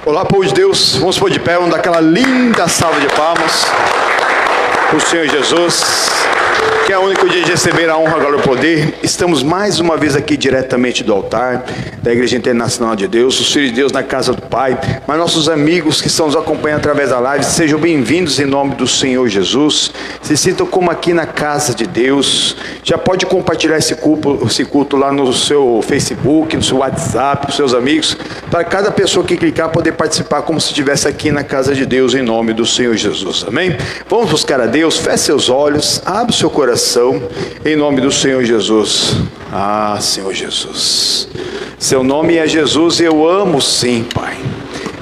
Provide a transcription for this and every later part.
Olá, povo de Deus, vamos pôr de pé, vamos dar aquela linda salva de palmas para o Senhor Jesus, que é o único dia de receber a honra, a glória e o poder. Estamos mais uma vez aqui diretamente do altar da Igreja Internacional de Deus, os filhos de Deus na casa do Pai, mas nossos amigos que estão nos acompanhando através da live, sejam bem-vindos em nome do Senhor Jesus. Se sintam como aqui na casa de Deus. Já pode compartilhar esse culto lá no seu Facebook, no seu WhatsApp, com seus amigos, para cada pessoa que clicar poder participar como se estivesse aqui na casa de Deus, em nome do Senhor Jesus, amém? Vamos buscar a Deus, feche seus olhos, abre o seu coração, em nome do Senhor Jesus. Ah, Senhor Jesus, seu nome é Jesus e eu amo sim, Pai.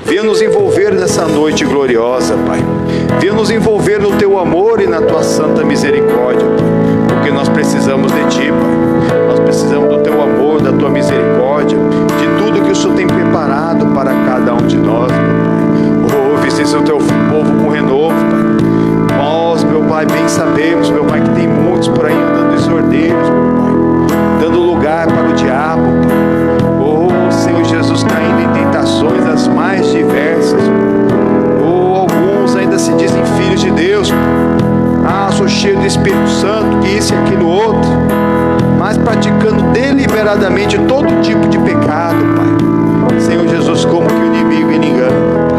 Venha nos envolver nessa noite gloriosa, Pai. Venha nos envolver no Teu amor e na Tua santa misericórdia, Pai. Porque nós precisamos de Ti, Pai. Nós precisamos do Teu amor, da Tua misericórdia, de tudo que o Senhor tem preparado para cada um de nós, meu Pai. Oh, visite o Teu povo com renovo, Pai. Nós, meu Pai, bem sabemos, meu Pai, que tem muitos por aí andando desordeiros, meu Pai, dando lugar para o diabo, Pai. Oh, Senhor Jesus, caindo em tentações as mais diversas. Oh, alguns ainda se dizem filhos de Deus. Ah, sou cheio do Espírito Santo, que isso e aquilo outro, mas praticando deliberadamente todo tipo de pecado, Pai. Senhor Jesus, como que o inimigo ele engana, Pai.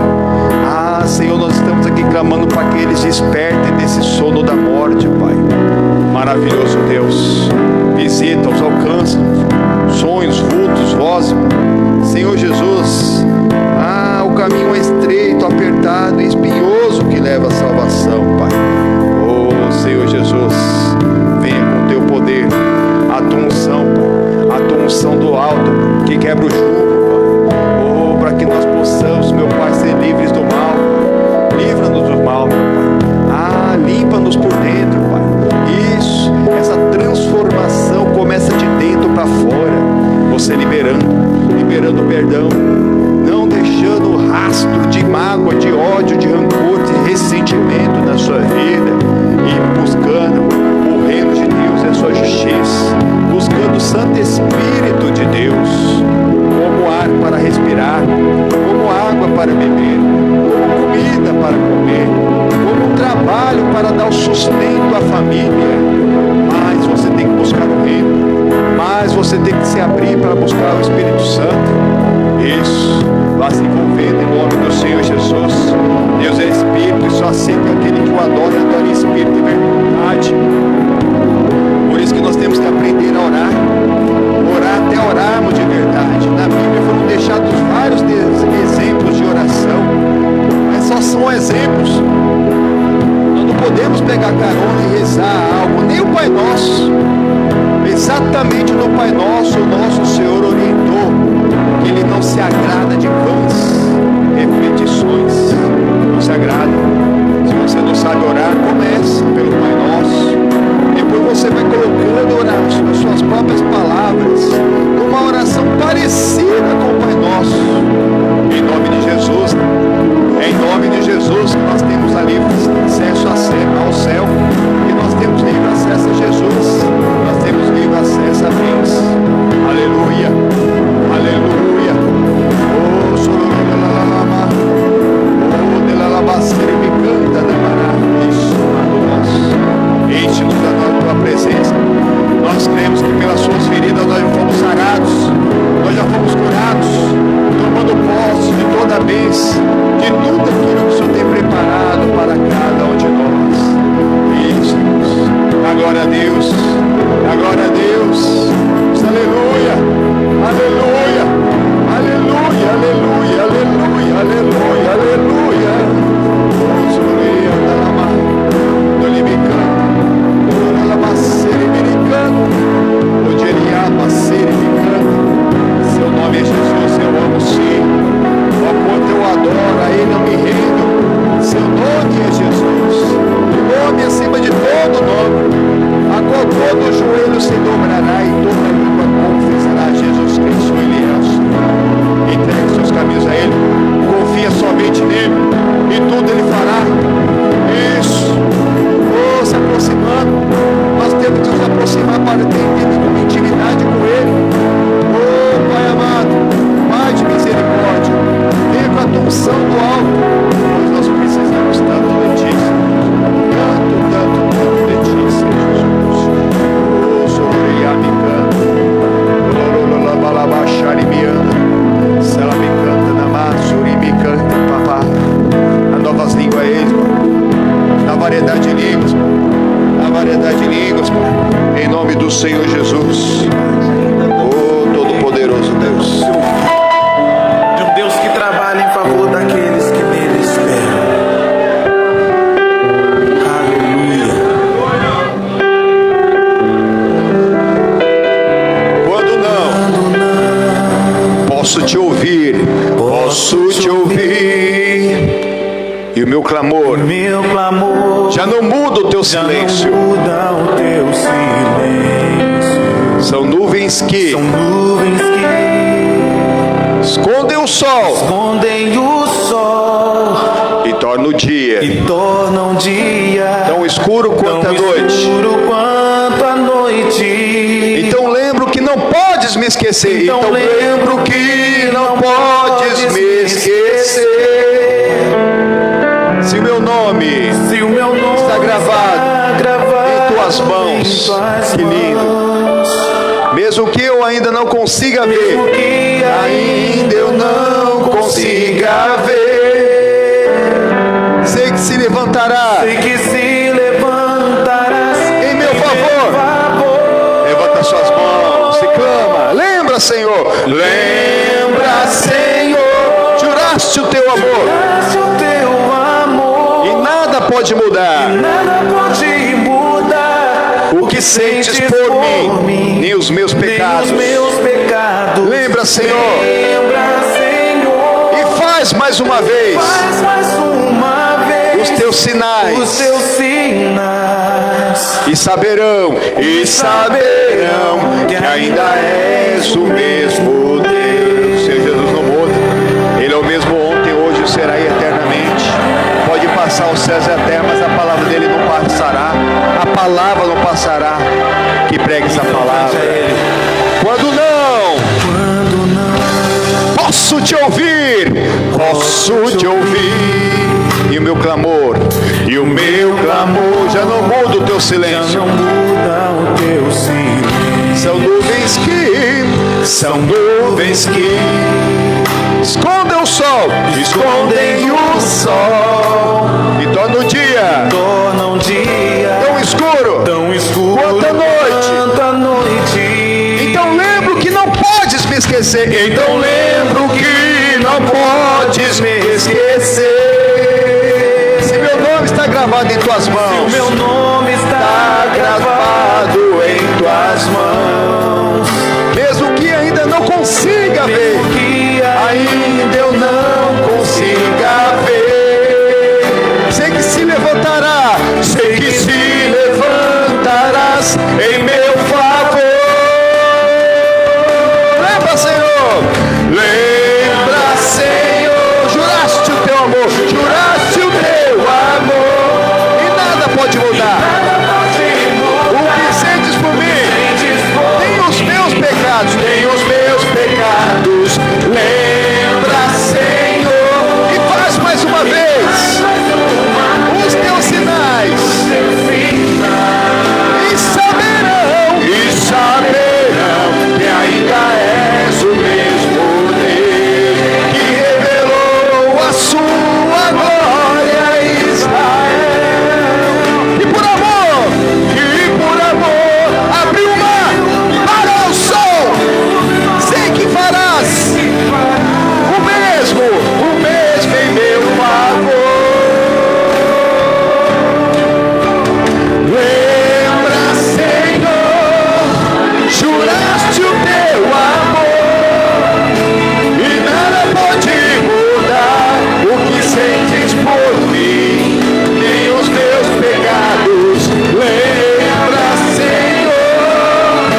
Ah, Senhor, nós estamos aqui clamando para que eles despertem desse sono da morte, Pai. Maravilhoso Deus, visita-os, alcança sonhos, vultos, vozes, Senhor Jesus. Ah, o caminho é estreito, apertado e espinhoso que leva à salvação, Pai. Oh, Senhor Jesus, venha com o Teu poder, a Tua unção, Pai, a Tua unção do alto, que quebra o jugo, Pai. Oh, para que nós possamos, meu Pai, ser livres do mal, Pai. Livra-nos do mal, meu Pai. Ah, limpa-nos por dentro, Pai. Isso, essa transformação começa de dentro para fora. Você liberando perdão, não deixando rastro de mágoa, de ódio, de rancor, de ressentimento na sua vida, e buscando o reino de Deus e a sua justiça, buscando o Santo Espírito de Deus, como ar para respirar, como água para beber, como comida para comer, como trabalho para dar o sustento à família. Mas você tem que buscar o reino, mas você tem que se abrir para buscar o Espírito Santo. Isso, vá se envolvendo em nome do Senhor Jesus. Deus é Espírito e só aceita aquele que o adora em Espírito e verdade. Por isso que nós temos que aprender a orar até orarmos de verdade. Na Bíblia foram deixados vários exemplos de oração, mas só são exemplos. Nós não podemos pegar carona e rezar algo, nem o Pai Nosso. Exatamente no Pai Nosso, o nosso Senhor orientou que Ele não se agrada de vãs repetições. Não se agrada. Se você não sabe orar, comece pelo Pai Nosso. Depois você vai colocando as suas próprias palavras numa oração parecida com o Pai Nosso. Em nome de Jesus. É em nome de Jesus que nós temos a livre acesso ao céu. E nós temos livre acesso a Jesus. Nós temos livre acesso a Deus. Aleluia. Aleluia. Oh, sorolalalalama. Oh, delalabacere me canta da mará. Isso, amado nosso. Enche-nos da Tua presença. Nós cremos que pelas Suas feridas nós já fomos sarados. Nós já fomos curados. Tomando posse de toda a bênção, de tudo aquilo que o Senhor tem preparado para cada um de nós. Isso. A glória a Deus. A glória a Deus. Aleluia. Aleluia. Aleluia. Aleluia. Aleluia. Aleluia. Aleluia. Aleluia. Seu nome é Jesus, eu amo sim. Ó quanto eu adoro, a Ele eu me rendo. Seu nome é Jesus, o nome acima de todo nome, a qual todo joelho se dobrará e toda língua confessará Jesus Cristo, Ele é o Senhor. Entregue seus caminhos a Ele, confia somente nele e tudo Ele fará. Isso, se aproximando, nós variedade de línguas, Pai. Em nome do Senhor Jesus. Oh, Todo-Poderoso Deus. De um Deus que trabalha em favor daqueles que nele esperam. Aleluia. Quando não, posso te ouvir. Posso te ouvir. E o meu clamor já não muda o teu silêncio. São nuvens que escondem o sol e tornam o dia tão escuro quanto a noite. Então lembro que não podes me esquecer. Então lembro que não podes me esquecer. Se o meu nome está gravado em tuas mãos, que lindo. Mesmo que eu ainda não consiga ver, ainda eu não consiga ver, sei que se levantarás em meu favor. Levanta suas mãos e clama. Lembra, Senhor. Lembra, Senhor. Juraste o teu amor. Pode mudar o que sentes por mim, nem os meus pecados. Lembra, Senhor, e faz mais uma vez os teus sinais, e saberão que ainda és o mesmo Deus. Senhor Jesus não muda, Ele é o mesmo ontem, hoje e será eternamente. Pode passar os céus e a terra, mas a palavra dele não passará. A palavra não passará. Que pregue essa palavra. Quando não, posso te ouvir. Posso te ouvir. E o meu clamor já não muda o teu silêncio. São nuvens que escondem o sol e tornam o dia tão escuro quanto a noite. Então lembro que não podes me esquecer. Se meu nome está gravado em tuas mãos, mesmo que ainda não consiga ver, ainda eu não consiga ver, sei que se levantarás em meu favor. Lembra, Senhor, juraste o teu amor, e nada pode mudar o que sentes por mim, nem os meus pecados. Lembra, Senhor, e faz mais uma vez os teus sinais, e saberão que ainda és o mesmo Deus que revelou a sua glória a Israel. E por amor abriu o mar, parou o sol. Sei que farás o mesmo em meu favor. Lembra, Senhor, juraste o teu amor e nada pode mudar o que sentes por mim, nem os meus pecados. Lembra, Senhor,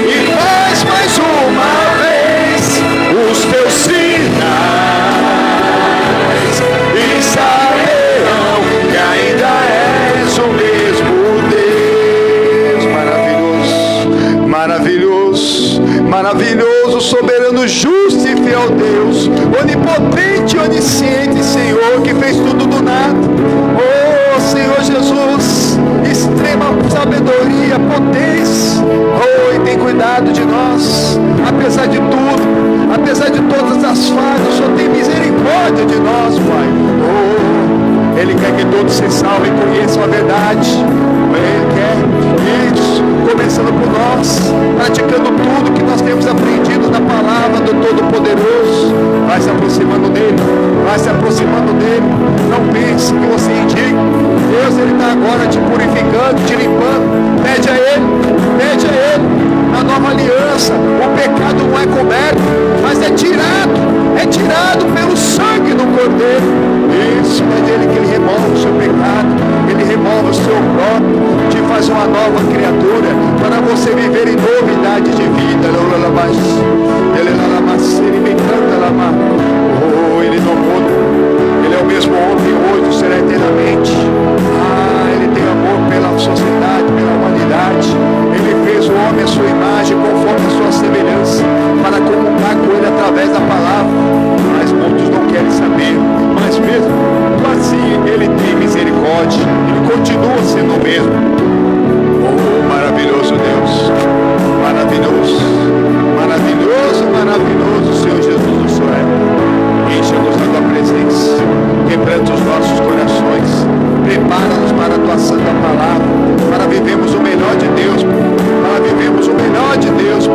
e faz mais uma vez os teus sinais, e saberão que ainda és o mesmo Deus. Maravilhoso, soberano, justo e fiel Deus, onipotente, onisciente, Senhor, que fez tudo do nada. Oh, Senhor Jesus, extrema sabedoria, potência. Oh, e tem cuidado de nós, apesar de tudo, apesar de todas as falhas. O Senhor tem misericórdia de nós, Pai. Oh, Ele quer que todos se salvem e conheçam a verdade. Ele quer. aproximando dele. Não pense que você é indigno. Deus, ele está agora te purificando, te limpando. Pede a ele, pede a ele. Na nova aliança, o pecado não é coberto, mas é tirado pelo sangue do Cordeiro. Isso é dele que ele remove o seu pecado, ele remove o seu próprio, te faz uma nova criatura, para você viver em novidade de vida. Oh, ele não muda, ele é o mesmo ontem, hoje, será eternamente. Ele tem amor pela sociedade, pela humanidade. Ele fez o homem à sua imagem, conforme a sua semelhança, para comungar com ele através da palavra. Mas muitos não querem saber. Mas mesmo assim, ele tem misericórdia. Ele continua sendo o mesmo. Oh, maravilhoso Deus. Maravilhoso. Maravilhoso, maravilhoso Senhor Jesus do céu. Encha-nos da tua presença. Quebranta os nossos corações. Prepara-nos para a tua santa palavra, para vivermos o melhor de Deus, para vivermos o melhor de Deus,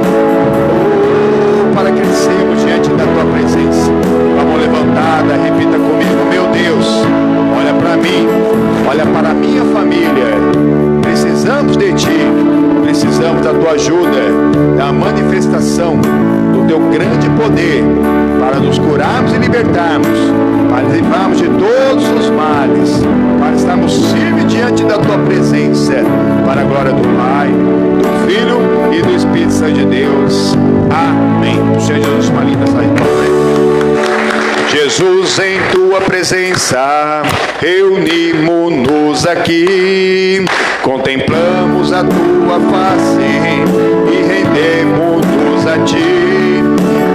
para crescermos diante da tua presença. Vamos levantada, repita comigo: meu Deus, olha para mim, olha para a minha família. Precisamos de ti, precisamos da tua ajuda, da manifestação do teu grande poder, para nos curarmos e libertarmos, para livrarmos de todos os males, para estarmos firmes diante da tua presença, para a glória do Pai, do Filho e do Espírito Santo de Deus. Amém. Senhor Jesus, uma linda saída para frente. Jesus, em tua presença, reunimos-nos aqui, contemplamos a tua face e rendemos-nos a ti,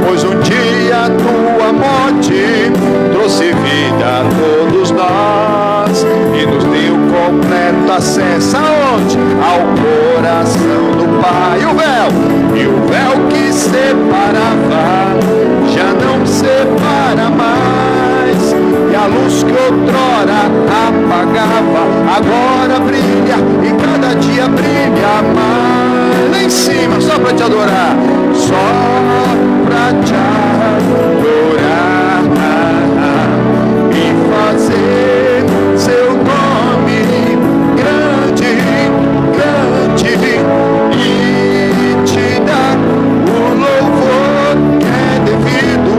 pois um dia a tua morte trouxe vida a todos nós e nos deu completo acesso aonde? Ao coração do Pai. E o véu que separava já não separa mais, e a luz que outrora apagava agora brilha e cada dia brilha mais. Lá em cima, só para te adorar, só para te adorar e fazer seu nome grande, grande, e te dar o louvor que é devido.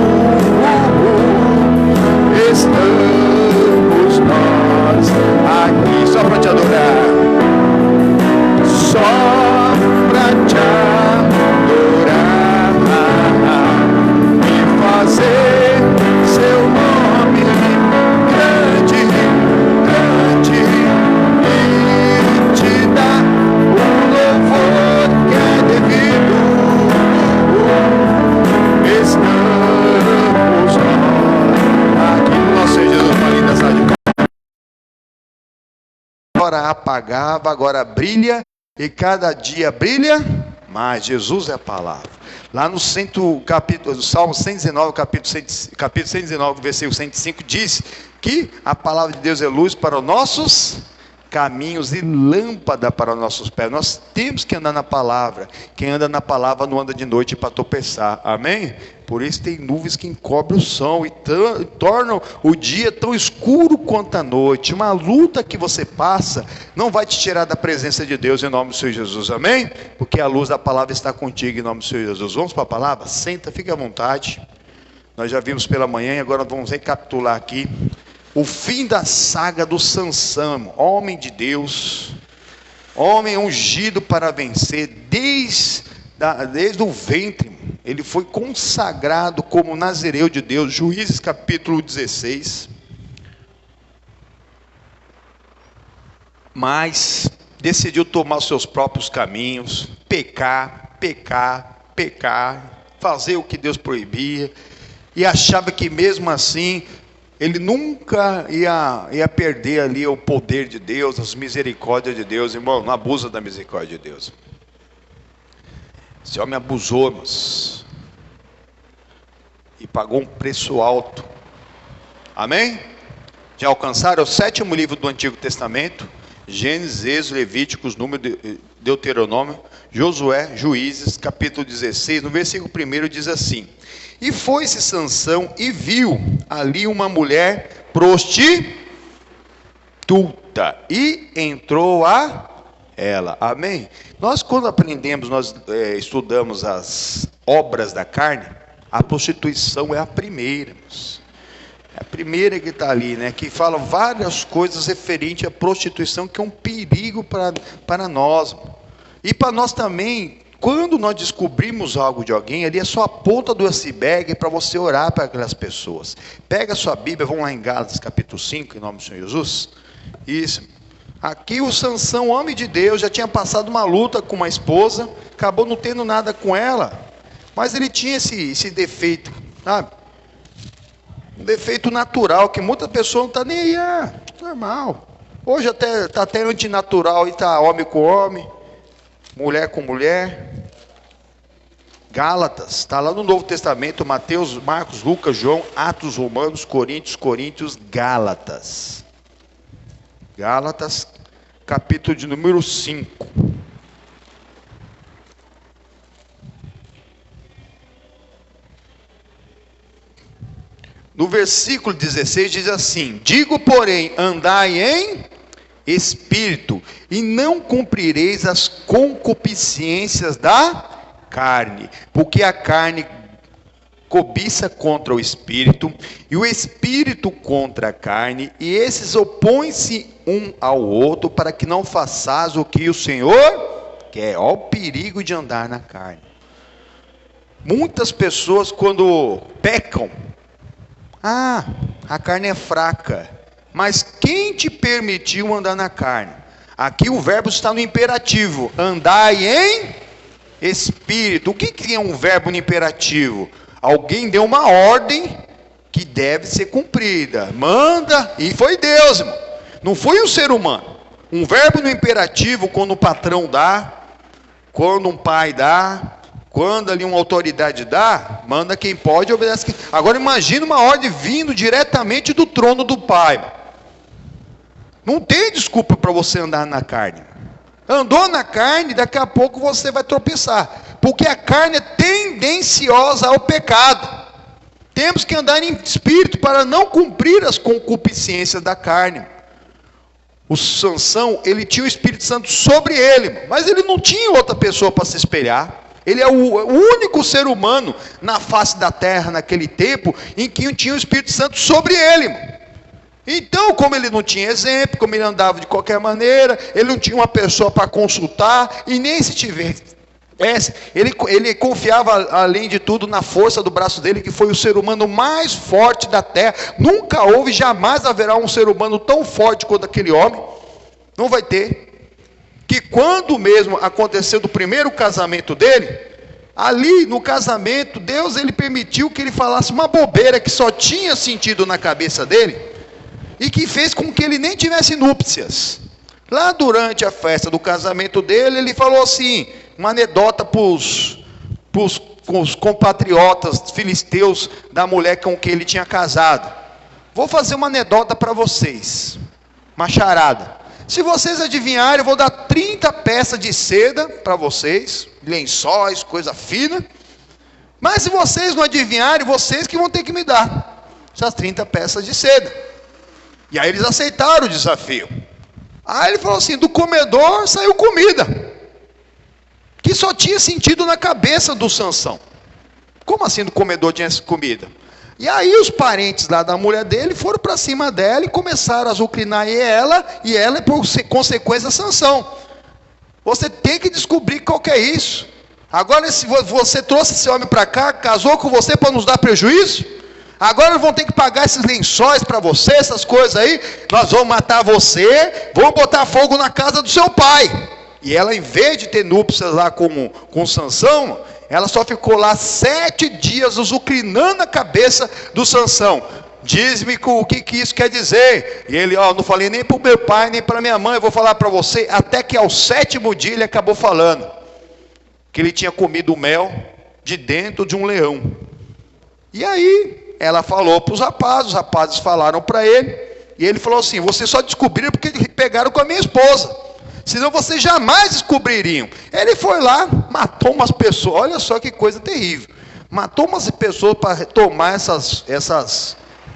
Estamos nós aqui só para te adorar, só para te adorar e fazer seu nome grande, grande, e te dar o louvor que é devido. Estamos nós aqui no nosso Senhor Jesus, uma linda salva. Agora apagava, agora brilha, e cada dia brilha mais. Jesus é a palavra. Lá no capítulo, Salmo 119, capítulo 119, versículo 105, diz que a palavra de Deus é luz para os nossos caminhos e lâmpada para os nossos pés. Nós temos que andar na palavra. Quem anda na palavra não anda de noite para tropeçar. Amém? Por isso tem nuvens que encobrem o sol e tornam o dia tão escuro quanto a noite. Uma luta que você passa não vai te tirar da presença de Deus em nome do Senhor Jesus. Amém? Porque a luz da palavra está contigo em nome do Senhor Jesus. Vamos para a palavra? Senta, fique à vontade. Nós já vimos pela manhã e agora vamos recapitular aqui o fim da saga do Sansão, homem de Deus, homem ungido para vencer, desde o ventre, ele foi consagrado como nazireu de Deus. Juízes capítulo 16, mas decidiu tomar os seus próprios caminhos, pecar, fazer o que Deus proibia, e achava que mesmo assim ele nunca ia perder ali o poder de Deus, as misericórdias de Deus. Irmão, não abusa da misericórdia de Deus. Esse homem abusou, irmãos, e pagou um preço alto. Amém? Já alcançaram o 7º livro do Antigo Testamento: Gênesis, Êxodo, Levíticos, Número, Deuteronômio, Josué, Juízes, capítulo 16, no versículo 1 diz assim: E foi-se Sansão e viu ali uma mulher prostituta e entrou a ela. Amém? Nós, quando aprendemos, nós estudamos as obras da carne, a prostituição é a primeira. É a primeira que está ali, né? Que fala várias coisas referentes à prostituição, que é um perigo para nós. E para nós também, quando nós descobrimos algo de alguém, ali é só a ponta do iceberg para você orar para aquelas pessoas. Pega a sua Bíblia, vamos lá em Gálatas capítulo 5, em nome do Senhor Jesus. Isso. Aqui o Sansão, homem de Deus, já tinha passado uma luta com uma esposa, acabou não tendo nada com ela, mas ele tinha esse defeito, sabe? Um defeito natural, que muita pessoa não está nem aí, normal. Hoje está até antinatural, e está homem com homem, mulher com mulher. Gálatas, está lá no Novo Testamento, Mateus, Marcos, Lucas, João, Atos, Romanos, Coríntios, Gálatas. Gálatas, capítulo de número 5. No versículo 16 diz assim: digo, porém, andai em espírito, e não cumprireis as concupiscências da carne, porque a carne cobiça contra o espírito, e o espírito contra a carne, e esses opõem-se um ao outro, para que não façais o que o Senhor quer. Olha o perigo de andar na carne. Muitas pessoas, quando pecam, a carne é fraca, mas quem te permitiu andar na carne? Aqui o verbo está no imperativo, andai em espírito. O que é um verbo no imperativo? Alguém deu uma ordem que deve ser cumprida, manda, e foi Deus, irmão. Não foi um ser humano. Um verbo no imperativo, quando o patrão dá, quando um pai dá, quando ali uma autoridade dá, manda quem pode, obedece quem. Agora imagina uma ordem vindo diretamente do trono do pai. Não tem desculpa para você andar na carne. Andou na carne, daqui a pouco você vai tropeçar, porque a carne é tendenciosa ao pecado. Temos que andar em espírito para não cumprir as concupiscências da carne. O Sansão, ele tinha o Espírito Santo sobre ele, mas ele não tinha outra pessoa para se espelhar. Ele é o único ser humano na face da terra naquele tempo em que tinha o Espírito Santo sobre ele. Então, como ele não tinha exemplo, como ele andava de qualquer maneira, ele não tinha uma pessoa para consultar, e nem se tivesse, ele confiava, além de tudo, na força do braço dele, que foi o ser humano mais forte da terra. Nunca houve, jamais haverá um ser humano tão forte quanto aquele homem. Não vai ter. Que quando mesmo aconteceu do primeiro casamento dele, ali no casamento, Deus ele permitiu que ele falasse uma bobeira que só tinha sentido na cabeça dele, e que fez com que ele nem tivesse núpcias. Lá durante a festa do casamento dele, ele falou assim, uma anedota para os compatriotas filisteus da mulher com quem ele tinha casado. Vou fazer uma anedota para vocês, uma charada. Se vocês adivinharem, eu vou dar 30 peças de seda para vocês, lençóis, coisa fina. Mas se vocês não adivinharem, vocês que vão ter que me dar essas 30 peças de seda. E aí eles aceitaram o desafio. Aí ele falou assim, do comedor saiu comida, que só tinha sentido na cabeça do Sansão. Como assim do comedor tinha essa comida? E aí os parentes lá da mulher dele foram para cima dela e começaram a azucrinar ela, e ela por consequência Sansão. Você tem que descobrir qual que é isso. Agora, se você trouxe esse homem para cá, casou com você para nos dar prejuízo, agora vão ter que pagar esses lençóis para você, essas coisas aí, nós vamos matar você, vamos botar fogo na casa do seu pai. E ela, em vez de ter núpcias lá com Sansão, ela só ficou lá 7 dias azucrinando a cabeça do Sansão. Diz-me o que isso quer dizer. E ele, não falei nem para o meu pai, nem para minha mãe, eu vou falar para você. Até que ao 7º dia ele acabou falando que ele tinha comido o mel de dentro de um leão. E aí ela falou para os rapazes falaram para ele, e ele falou assim, vocês só descobriram porque pegaram com a minha esposa, senão vocês jamais descobririam. Ele foi lá, matou umas pessoas, olha só que coisa terrível. Matou umas pessoas para tomar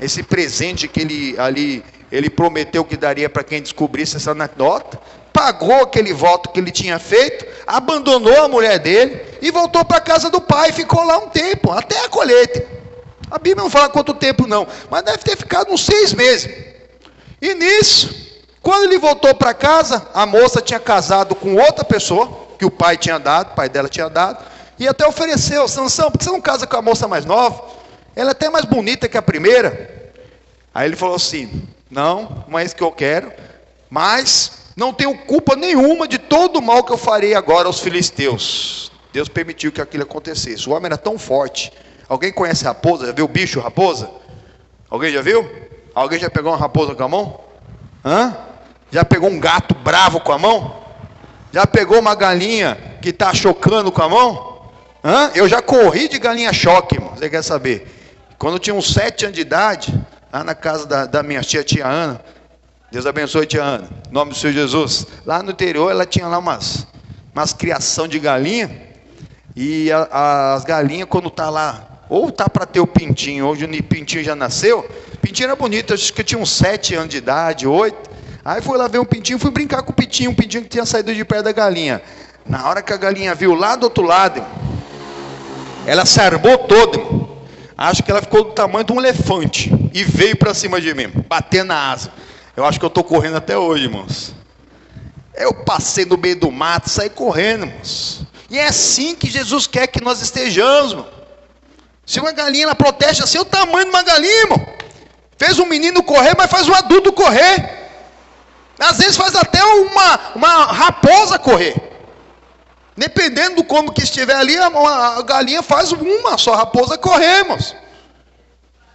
esse presente que ele prometeu que daria para quem descobrisse essa anedota. Pagou aquele voto que ele tinha feito, abandonou a mulher dele e voltou para a casa do pai. Ficou lá um tempo, até a colheita. A Bíblia não fala quanto tempo não, mas deve ter ficado uns 6 meses. E nisso, quando ele voltou para casa, a moça tinha casado com outra pessoa, que o pai dela tinha dado, e até ofereceu: Sansão, por que você não casa com a moça mais nova? Ela é até mais bonita que a primeira. Aí ele falou assim: não é isso que eu quero, mas não tenho culpa nenhuma de todo o mal que eu farei agora aos filisteus. Deus permitiu que aquilo acontecesse. O homem era tão forte. Alguém conhece raposa? Já viu o bicho raposa? Alguém já viu? Alguém já pegou uma raposa com a mão? Já pegou um gato bravo com a mão? Já pegou uma galinha que está chocando com a mão? Eu já corri de galinha choque, irmão. Você quer saber? Quando eu tinha uns 7 anos de idade, lá na casa da minha tia Ana, Deus abençoe tia Ana, em nome do Senhor Jesus. Lá no interior ela tinha lá umas criação de galinha. E as galinhas, quando tá lá, ou tá para ter o pintinho, hoje o pintinho já nasceu. O pintinho era bonito, acho que eu tinha uns 7 anos de idade, 8. Aí fui lá ver um pintinho, fui brincar com o pintinho que tinha saído de perto da galinha. Na hora que a galinha viu lá do outro lado, ela se armou toda, acho que ela ficou do tamanho de um elefante e veio para cima de mim, batendo na asa. Eu acho que eu estou correndo até hoje, irmãos. Eu passei no meio do mato, saí correndo, irmãos. E é assim que Jesus quer que nós estejamos, irmão. Se uma galinha, ela protege assim, o tamanho de uma galinha, irmão. Fez um menino correr, mas faz um adulto correr. Às vezes faz até uma raposa correr. Dependendo do como que estiver ali, a galinha faz uma só raposa correr, irmãos.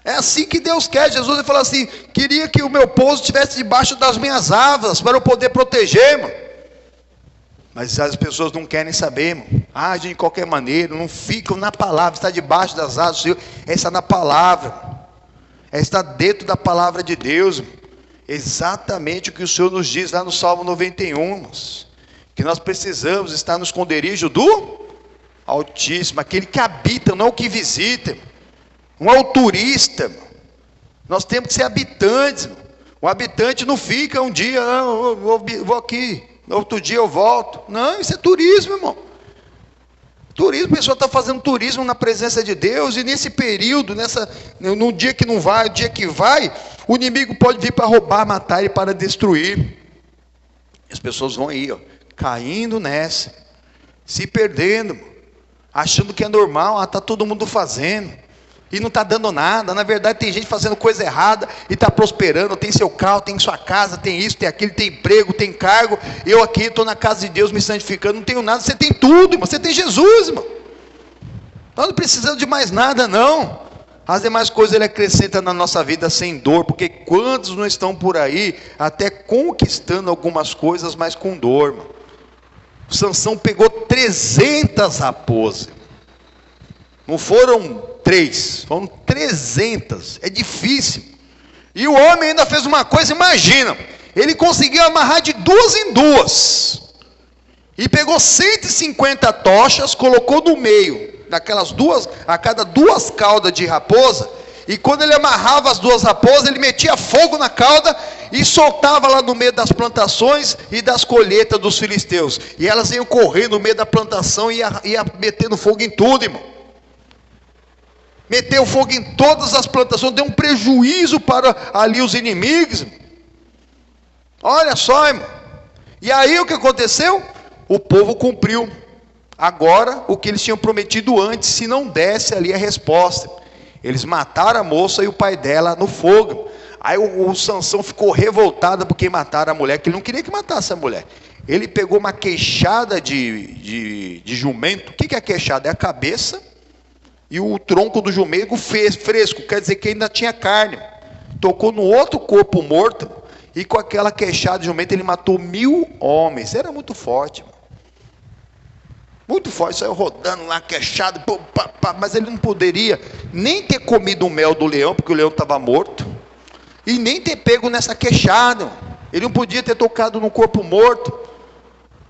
É assim que Deus quer. Jesus falou assim: queria que o meu pouso estivesse debaixo das minhas asas, para eu poder proteger, irmão. Mas as pessoas não querem saber, irmão. Agem de qualquer maneira, não ficam na palavra. Está debaixo das asas do Senhor, é estar na palavra, é estar dentro da palavra de Deus, irmão. Exatamente o que o Senhor nos diz lá no Salmo 91, irmãos. Que nós precisamos estar no esconderijo do Altíssimo, aquele que habita, não o que visita, irmão. Não é o turista, irmão. Nós temos que ser habitantes, irmão. O habitante não fica um dia, vou aqui, outro dia eu volto. Não, isso é turismo, irmão. Turismo, a pessoa está fazendo turismo na presença de Deus, e nesse período, num dia que não vai, o dia que vai, o inimigo pode vir para roubar, matar e para destruir. As pessoas vão aí, caindo nessa, se perdendo, achando que é normal, está todo mundo fazendo, e não está dando nada. Na verdade tem gente fazendo coisa errada e está prosperando, tem seu carro, tem sua casa, tem isso, tem aquilo, tem emprego, tem cargo. Eu aqui estou na casa de Deus me santificando, não tenho nada. Você tem tudo, irmão. Você tem Jesus, irmão. Nós não precisamos de mais nada, não. As demais coisas Ele acrescenta na nossa vida sem dor, porque quantos não estão por aí até conquistando algumas coisas, mas com dor, irmão. Sansão pegou 300 raposas. Não foram 3, foram 300. É difícil. E o homem ainda fez uma coisa, imagina. Ele conseguiu amarrar de 2 em 2. E pegou 150 tochas, colocou no meio daquelas duas, a cada 2 caudas de raposa. E quando ele amarrava as 2 raposas, ele metia fogo na cauda e soltava lá no meio das plantações e das colheitas dos filisteus. E elas iam correndo no meio da plantação e ia metendo fogo em tudo, irmão. Meteu fogo em todas as plantações, deu um prejuízo para ali os inimigos. Olha só, irmão. E aí o que aconteceu? O povo cumpriu agora o que eles tinham prometido antes, se não desse ali a resposta. Eles mataram a moça e o pai dela no fogo. Aí o Sansão ficou revoltado porque mataram a mulher, que ele não queria que matasse a mulher. Ele pegou uma queixada de jumento. O que é a queixada? É a cabeça e o tronco do jumento fresco, quer dizer que ainda tinha carne. Tocou no outro corpo morto, e com aquela queixada de jumento ele matou 1000 homens. Era muito forte, irmão. Muito forte, saiu rodando lá, queixado, mas ele não poderia nem ter comido o mel do leão, porque o leão estava morto, e nem ter pego nessa queixada. Ele não podia ter tocado no corpo morto.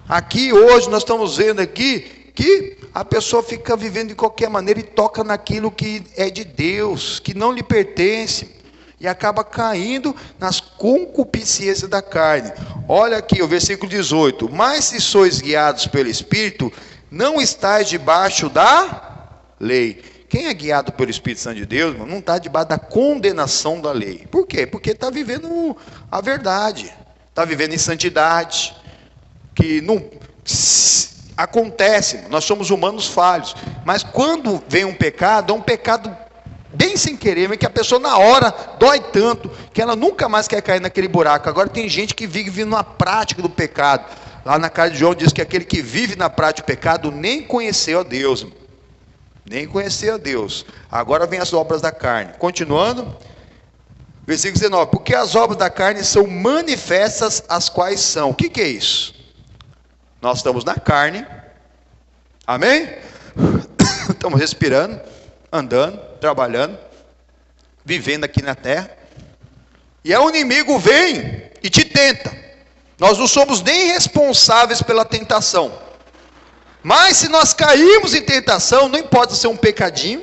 Aqui hoje nós estamos vendo aqui que a pessoa fica vivendo de qualquer maneira e toca naquilo que é de Deus, que não lhe pertence, e acaba caindo nas concupiscências da carne. Olha aqui o versículo 18: mas se sois guiados pelo Espírito, não estáis debaixo da lei. Quem é guiado pelo Espírito Santo de Deus, não está debaixo da condenação da lei. Por quê? Porque está vivendo a verdade, está vivendo em santidade, que não acontece, nós somos humanos falhos, mas quando vem um pecado, é um pecado bem sem querer, mas que a pessoa na hora dói tanto, que ela nunca mais quer cair naquele buraco. Agora tem gente que vive na prática do pecado. Lá na carta de João diz que aquele que vive na prática do pecado nem conheceu a Deus, nem conheceu a Deus. Agora vem as obras da carne. Continuando, versículo 19: porque as obras da carne são manifestas, as quais são. O que é isso? Nós estamos na carne, amém? Estamos respirando, andando, trabalhando, vivendo aqui na terra, e aí o inimigo vem e te tenta. Nós não somos nem responsáveis pela tentação, mas se nós cairmos em tentação, não importa se é um pecadinho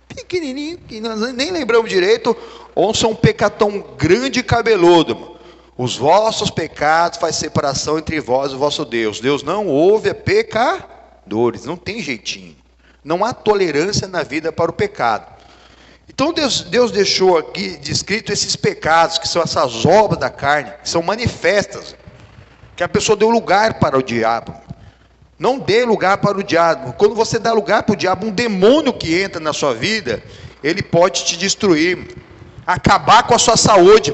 pequenininho, que nós nem lembramos direito, ou se é um pecatão grande e cabeludo, os vossos pecados faz separação entre vós e o vosso Deus. Deus não ouve a pecadores, não tem jeitinho, não há tolerância na vida para o pecado. Então Deus deixou aqui descrito esses pecados, que são essas obras da carne, que são manifestas, que a pessoa deu lugar para o diabo. Não dê lugar para o diabo. Quando você dá lugar para o diabo, um demônio que entra na sua vida, ele pode te destruir, acabar com a sua saúde.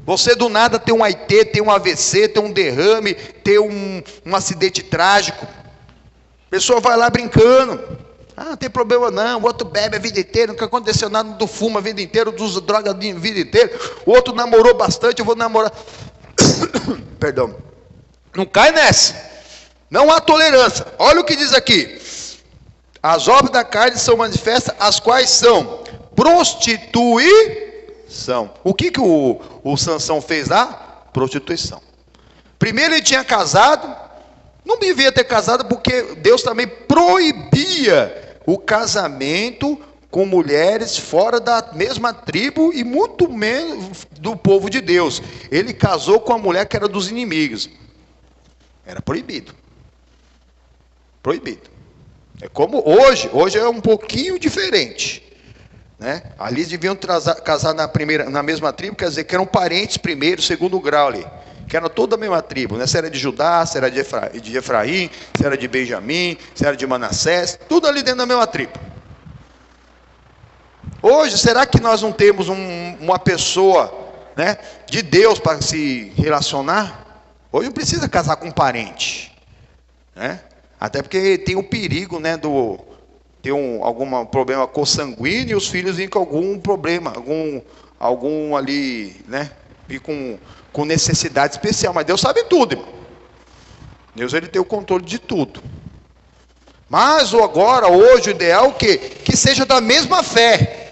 Você do nada tem um AIT, tem um AVC, tem um derrame, tem um acidente trágico. A pessoa vai lá brincando, não tem problema não, o outro bebe a vida inteira, nunca aconteceu nada, do fuma a vida inteira, usa droga a vida inteira, o outro namorou bastante, eu vou namorar. Perdão. Não cai nessa, não há tolerância. Olha o que diz aqui: as obras da carne são manifestas, as quais são prostituição. O que o Sansão fez lá? Prostituição. Primeiro ele tinha casado, não devia ter casado, porque Deus também proibia o casamento com mulheres fora da mesma tribo e muito menos do povo de Deus. Ele casou com a mulher que era dos inimigos. Era proibido. Proibido. É como hoje é um pouquinho diferente, né? Ali deviam casar na mesma tribo, quer dizer que eram parentes primeiro, segundo grau ali, que era toda a mesma tribo, né? Se era de Judá, se era de Efraim, se era de Benjamim, se era de Manassés, tudo ali dentro da mesma tribo. Hoje, será que nós não temos uma pessoa, né, de Deus para se relacionar? Hoje não precisa casar com um parente, né? Até porque tem o perigo, né, ter algum problema consanguíneo e os filhos virem com algum problema, algum ali, né, vir com necessidade especial. Mas Deus sabe tudo, irmão. Deus, ele tem o controle de tudo. Mas hoje o ideal é o quê? Que seja da mesma fé.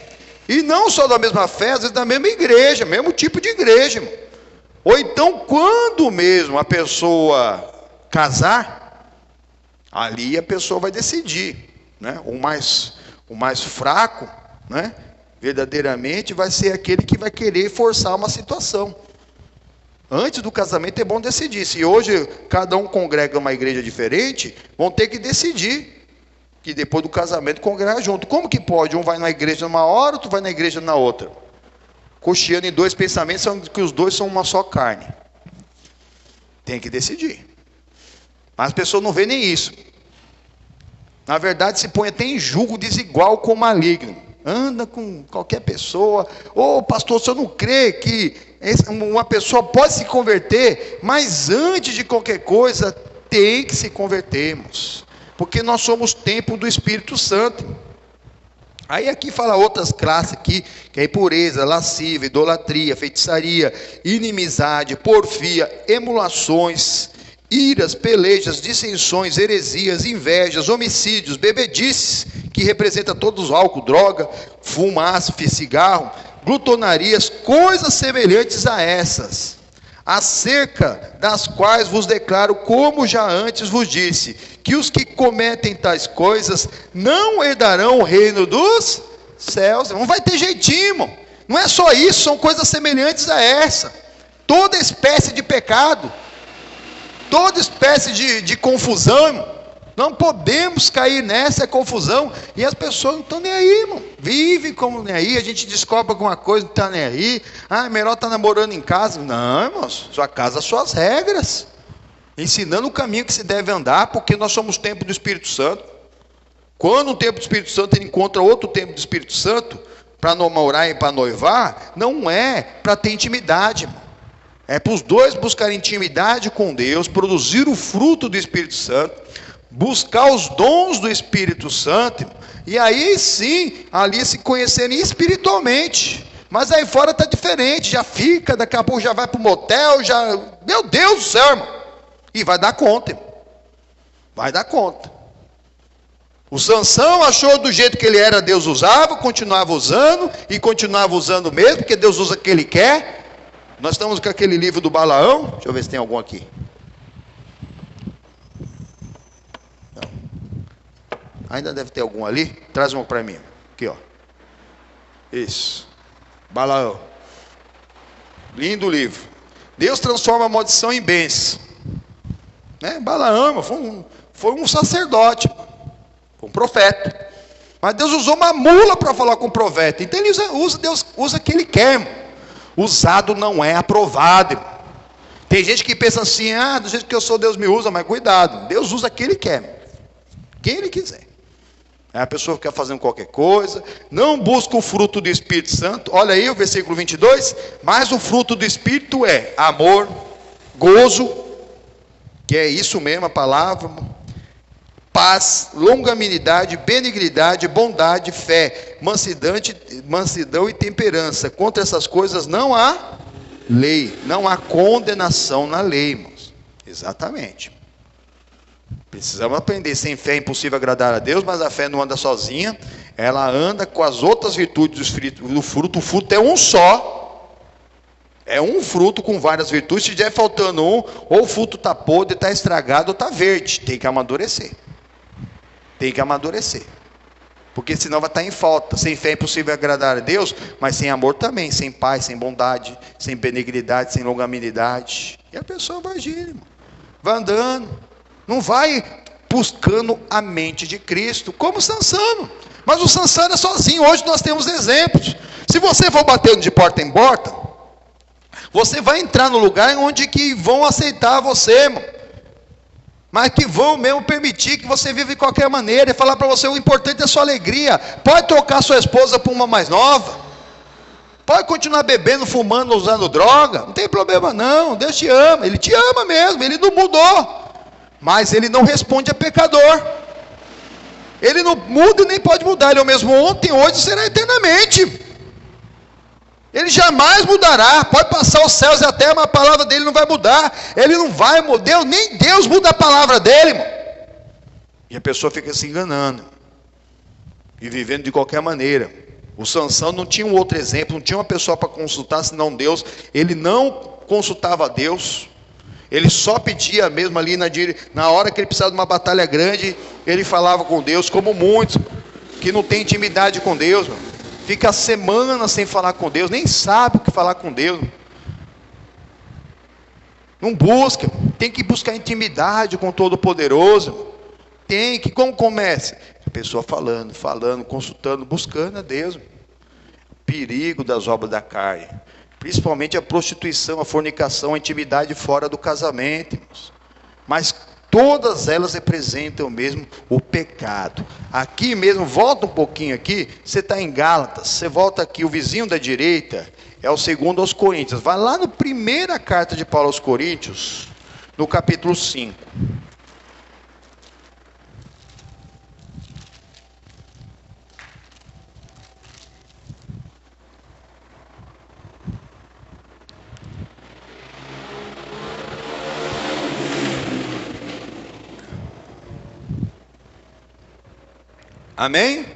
E não só da mesma fé, às vezes da mesma igreja, mesmo tipo de igreja, irmão. Ou então, quando mesmo a pessoa casar, ali a pessoa vai decidir, né? O mais fraco, né, verdadeiramente vai ser aquele que vai querer forçar uma situação. Antes do casamento é bom decidir. Se hoje cada um congrega uma igreja diferente, vão ter que decidir que depois do casamento congregar junto. Como que pode? Um vai na igreja numa hora, outro vai na igreja na outra. Cocheando em dois pensamentos, são que os dois são uma só carne. Tem que decidir. Mas as pessoas não veem nem isso. Na verdade, se põe até em julgo desigual com o maligno. Anda com qualquer pessoa. Pastor, o senhor não crê que uma pessoa pode se converter? Mas antes de qualquer coisa, tem que se convertermos. Porque nós somos templo do Espírito Santo. Aí aqui fala outras classes aqui, que é impureza, lascívia, idolatria, feitiçaria, inimizade, porfia, emulações, iras, pelejas, dissensões, heresias, invejas, homicídios, bebedices, que representa todos os álcool, droga, fumaça, cigarro, glutonarias, coisas semelhantes a essas, acerca das quais vos declaro, como já antes vos disse, que os que cometem tais coisas não herdarão o reino dos céus. Não vai ter jeitinho, irmão. Não é só isso, são coisas semelhantes a essa. Toda espécie de pecado, toda espécie de confusão, irmão. Não podemos cair nessa confusão. E as pessoas não estão nem aí, irmão. Vivem como nem aí. A gente descobre alguma coisa, não está nem aí. Melhor estar namorando em casa. Não, irmãos. Sua casa, suas regras. Ensinando o caminho que se deve andar, porque nós somos templo do Espírito Santo. Quando um templo do Espírito Santo ele encontra outro templo do Espírito Santo, para namorar e para noivar, não é para ter intimidade, irmão. É para os dois buscarem intimidade com Deus, produzir o fruto do Espírito Santo, buscar os dons do Espírito Santo, e aí sim, ali se conhecerem espiritualmente. Mas aí fora está diferente, já fica, daqui a pouco já vai para o motel, já, meu Deus do céu, irmão. E vai dar conta, irmão. Vai dar conta. O Sansão achou do jeito que ele era, Deus usava, continuava usando mesmo, porque Deus usa o que ele quer. Nós estamos com aquele livro do Balaão, deixa eu ver se tem algum aqui. Ainda deve ter algum ali. Traz uma para mim. Aqui, ó. Isso. Balaão. Lindo livro. Deus transforma a maldição em bênção. Balaão foi um sacerdote. Foi um profeta. Mas Deus usou uma mula para falar com o profeta. Então Deus usa o que ele quer, irmão. Usado não é aprovado, irmão. Tem gente que pensa assim, do jeito que eu sou, Deus me usa, mas cuidado. Deus usa quem ele quer, irmão. Quem ele quiser. A pessoa fica fazendo qualquer coisa, não busca o fruto do Espírito Santo. Olha aí o versículo 22, mas o fruto do Espírito é amor, gozo, que é isso mesmo a palavra, paz, longanimidade, benignidade, bondade, fé, mansidão e temperança. Contra essas coisas não há lei, não há condenação na lei, irmãos. Exatamente. Precisamos aprender. Sem fé é impossível agradar a Deus, mas a fé não anda sozinha, ela anda com as outras virtudes do fruto. O fruto é um só, é um fruto com várias virtudes. Se estiver faltando um, ou o fruto está podre, está estragado, ou está verde, tem que amadurecer. Tem que amadurecer, porque senão vai estar em falta. Sem fé é impossível agradar a Deus, mas sem amor também, sem paz, sem bondade, sem benignidade, sem longanimidade. E a pessoa vai agir, irmão. Vai andando, não vai buscando a mente de Cristo, como Sansão. Mas o Sansão era sozinho. Hoje nós temos exemplos. Se você for batendo de porta em porta, você vai entrar no lugar onde que vão aceitar você, irmão. Mas que vão mesmo permitir que você viva de qualquer maneira, e falar para você, o importante é a sua alegria. Pode trocar sua esposa por uma mais nova, pode continuar bebendo, fumando, usando droga, não tem problema não. Deus te ama, Ele te ama mesmo, Ele não mudou, mas Ele não responde a pecador. Ele não muda e nem pode mudar. Ele é o mesmo ontem, hoje e será eternamente. Ele jamais mudará. Pode passar os céus e a terra, mas a palavra dele não vai mudar. Ele não vai mudar, nem Deus muda a palavra dele, irmão. E a pessoa fica se enganando e vivendo de qualquer maneira. O Sansão não tinha um outro exemplo, não tinha uma pessoa para consultar senão Deus. Ele não consultava a Deus. Ele só pedia mesmo ali na hora que ele precisava de uma batalha grande, ele falava com Deus, como muitos que não têm intimidade com Deus, irmão. Fica semanas sem falar com Deus, nem sabe o que falar com Deus. Não busca, tem que buscar intimidade com o Todo-Poderoso. Tem que, como começa? A pessoa falando, consultando, buscando a Deus. Perigo das obras da carne, principalmente a prostituição, a fornicação, a intimidade fora do casamento, irmãos. Mas todas elas representam mesmo o pecado. Aqui mesmo, volta um pouquinho aqui, você está em Gálatas, você volta aqui, o vizinho da direita é o 2 aos Coríntios. Vai lá na primeira carta de Paulo aos Coríntios, no capítulo 5. Amém?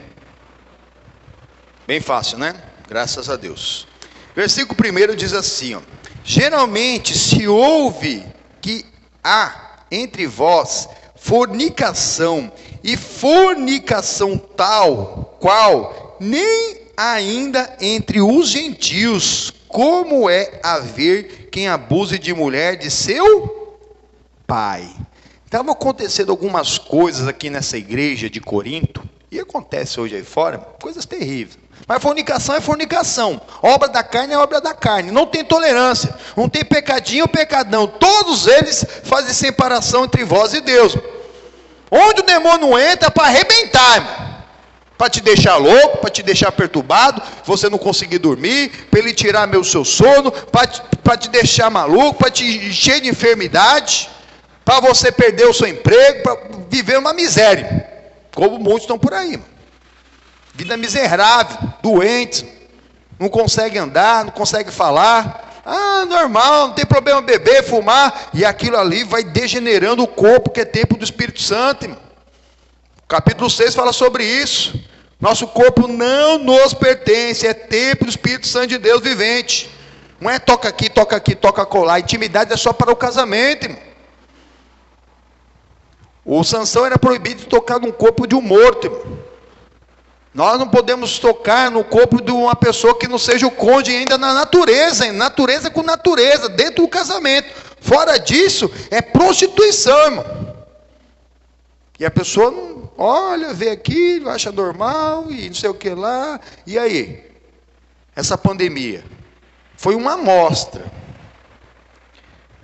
Bem fácil, né? Graças a Deus. Versículo 1 diz assim, ó: Geralmente se ouve que há entre vós fornicação, e fornicação tal qual nem ainda entre os gentios, como é haver quem abuse de mulher de seu pai. Estavam acontecendo algumas coisas aqui nessa igreja de Corinto, e acontece hoje aí fora, coisas terríveis. Mas fornicação é fornicação, obra da carne é obra da carne, não tem tolerância, não tem pecadinho ou pecadão, todos eles fazem separação entre vós e Deus. Onde o demônio entra é para arrebentar, irmão. Para te deixar louco, para te deixar perturbado, você não conseguir dormir, para ele tirar o seu sono, para te deixar maluco, para te encher de enfermidade, para você perder o seu emprego, para viver uma miséria, como muitos estão por aí, irmão. Vida miserável, doentes, não consegue andar, não consegue falar. Ah, normal, não tem problema beber, fumar, e aquilo ali vai degenerando o corpo, que é templo do Espírito Santo, irmão. Capítulo 6 fala sobre isso. Nosso corpo não nos pertence, é templo do Espírito Santo de Deus vivente. Não é toca aqui, toca colar. Intimidade é só para o casamento, irmão. O Sansão era proibido de tocar no corpo de um morto, irmão. Nós não podemos tocar no corpo de uma pessoa que não seja o cônjuge, ainda na natureza, natureza com natureza, dentro do casamento. Fora disso, é prostituição, irmão. E a pessoa não olha, vê aquilo, acha normal, e não sei o que lá. E aí? Essa pandemia foi uma amostra.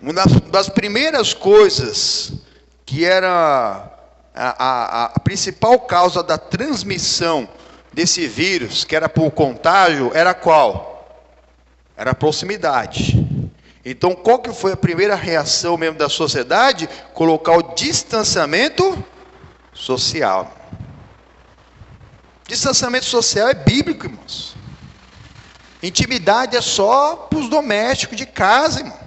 Uma das primeiras coisas que era a principal causa da transmissão desse vírus, que era por contágio, era qual? Era a proximidade. Então, qual que foi a primeira reação mesmo da sociedade? Colocar o distanciamento social. Distanciamento social é bíblico, irmãos. Intimidade é só para os domésticos de casa, irmão.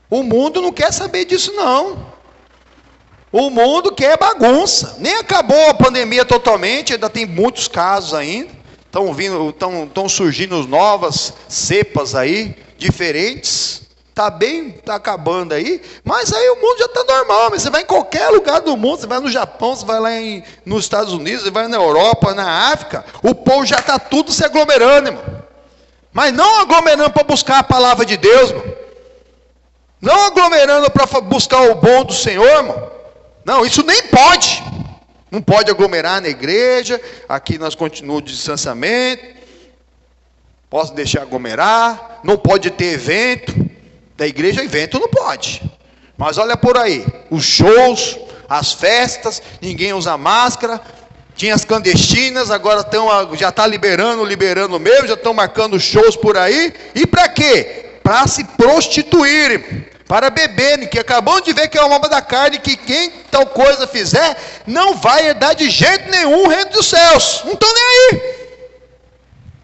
O mundo não quer saber disso, não. O mundo quer bagunça. Nem acabou a pandemia totalmente, ainda tem muitos casos ainda. Estão surgindo novas cepas aí, diferentes. Está acabando aí, mas aí o mundo já está normal. Mas você vai em qualquer lugar do mundo, você vai no Japão, você vai lá nos Estados Unidos, você vai na Europa, na África, o povo já está tudo se aglomerando, irmão. Mas não aglomerando para buscar a palavra de Deus, irmão. Não aglomerando para buscar o bom do Senhor, irmão. Não, isso nem pode. Não pode aglomerar na igreja. Aqui nós continuamos de distanciamento. Posso deixar aglomerar. Não pode ter evento. Da igreja, evento não pode. Mas olha por aí. Os shows, as festas, ninguém usa máscara. Tinha as clandestinas, agora já está liberando mesmo. Já estão marcando shows por aí. E para quê? Para se prostituírem. Para beberem, que acabamos de ver que é uma obra da carne, que quem tal coisa fizer, não vai herdar de jeito nenhum o reino dos céus. Não estão nem aí.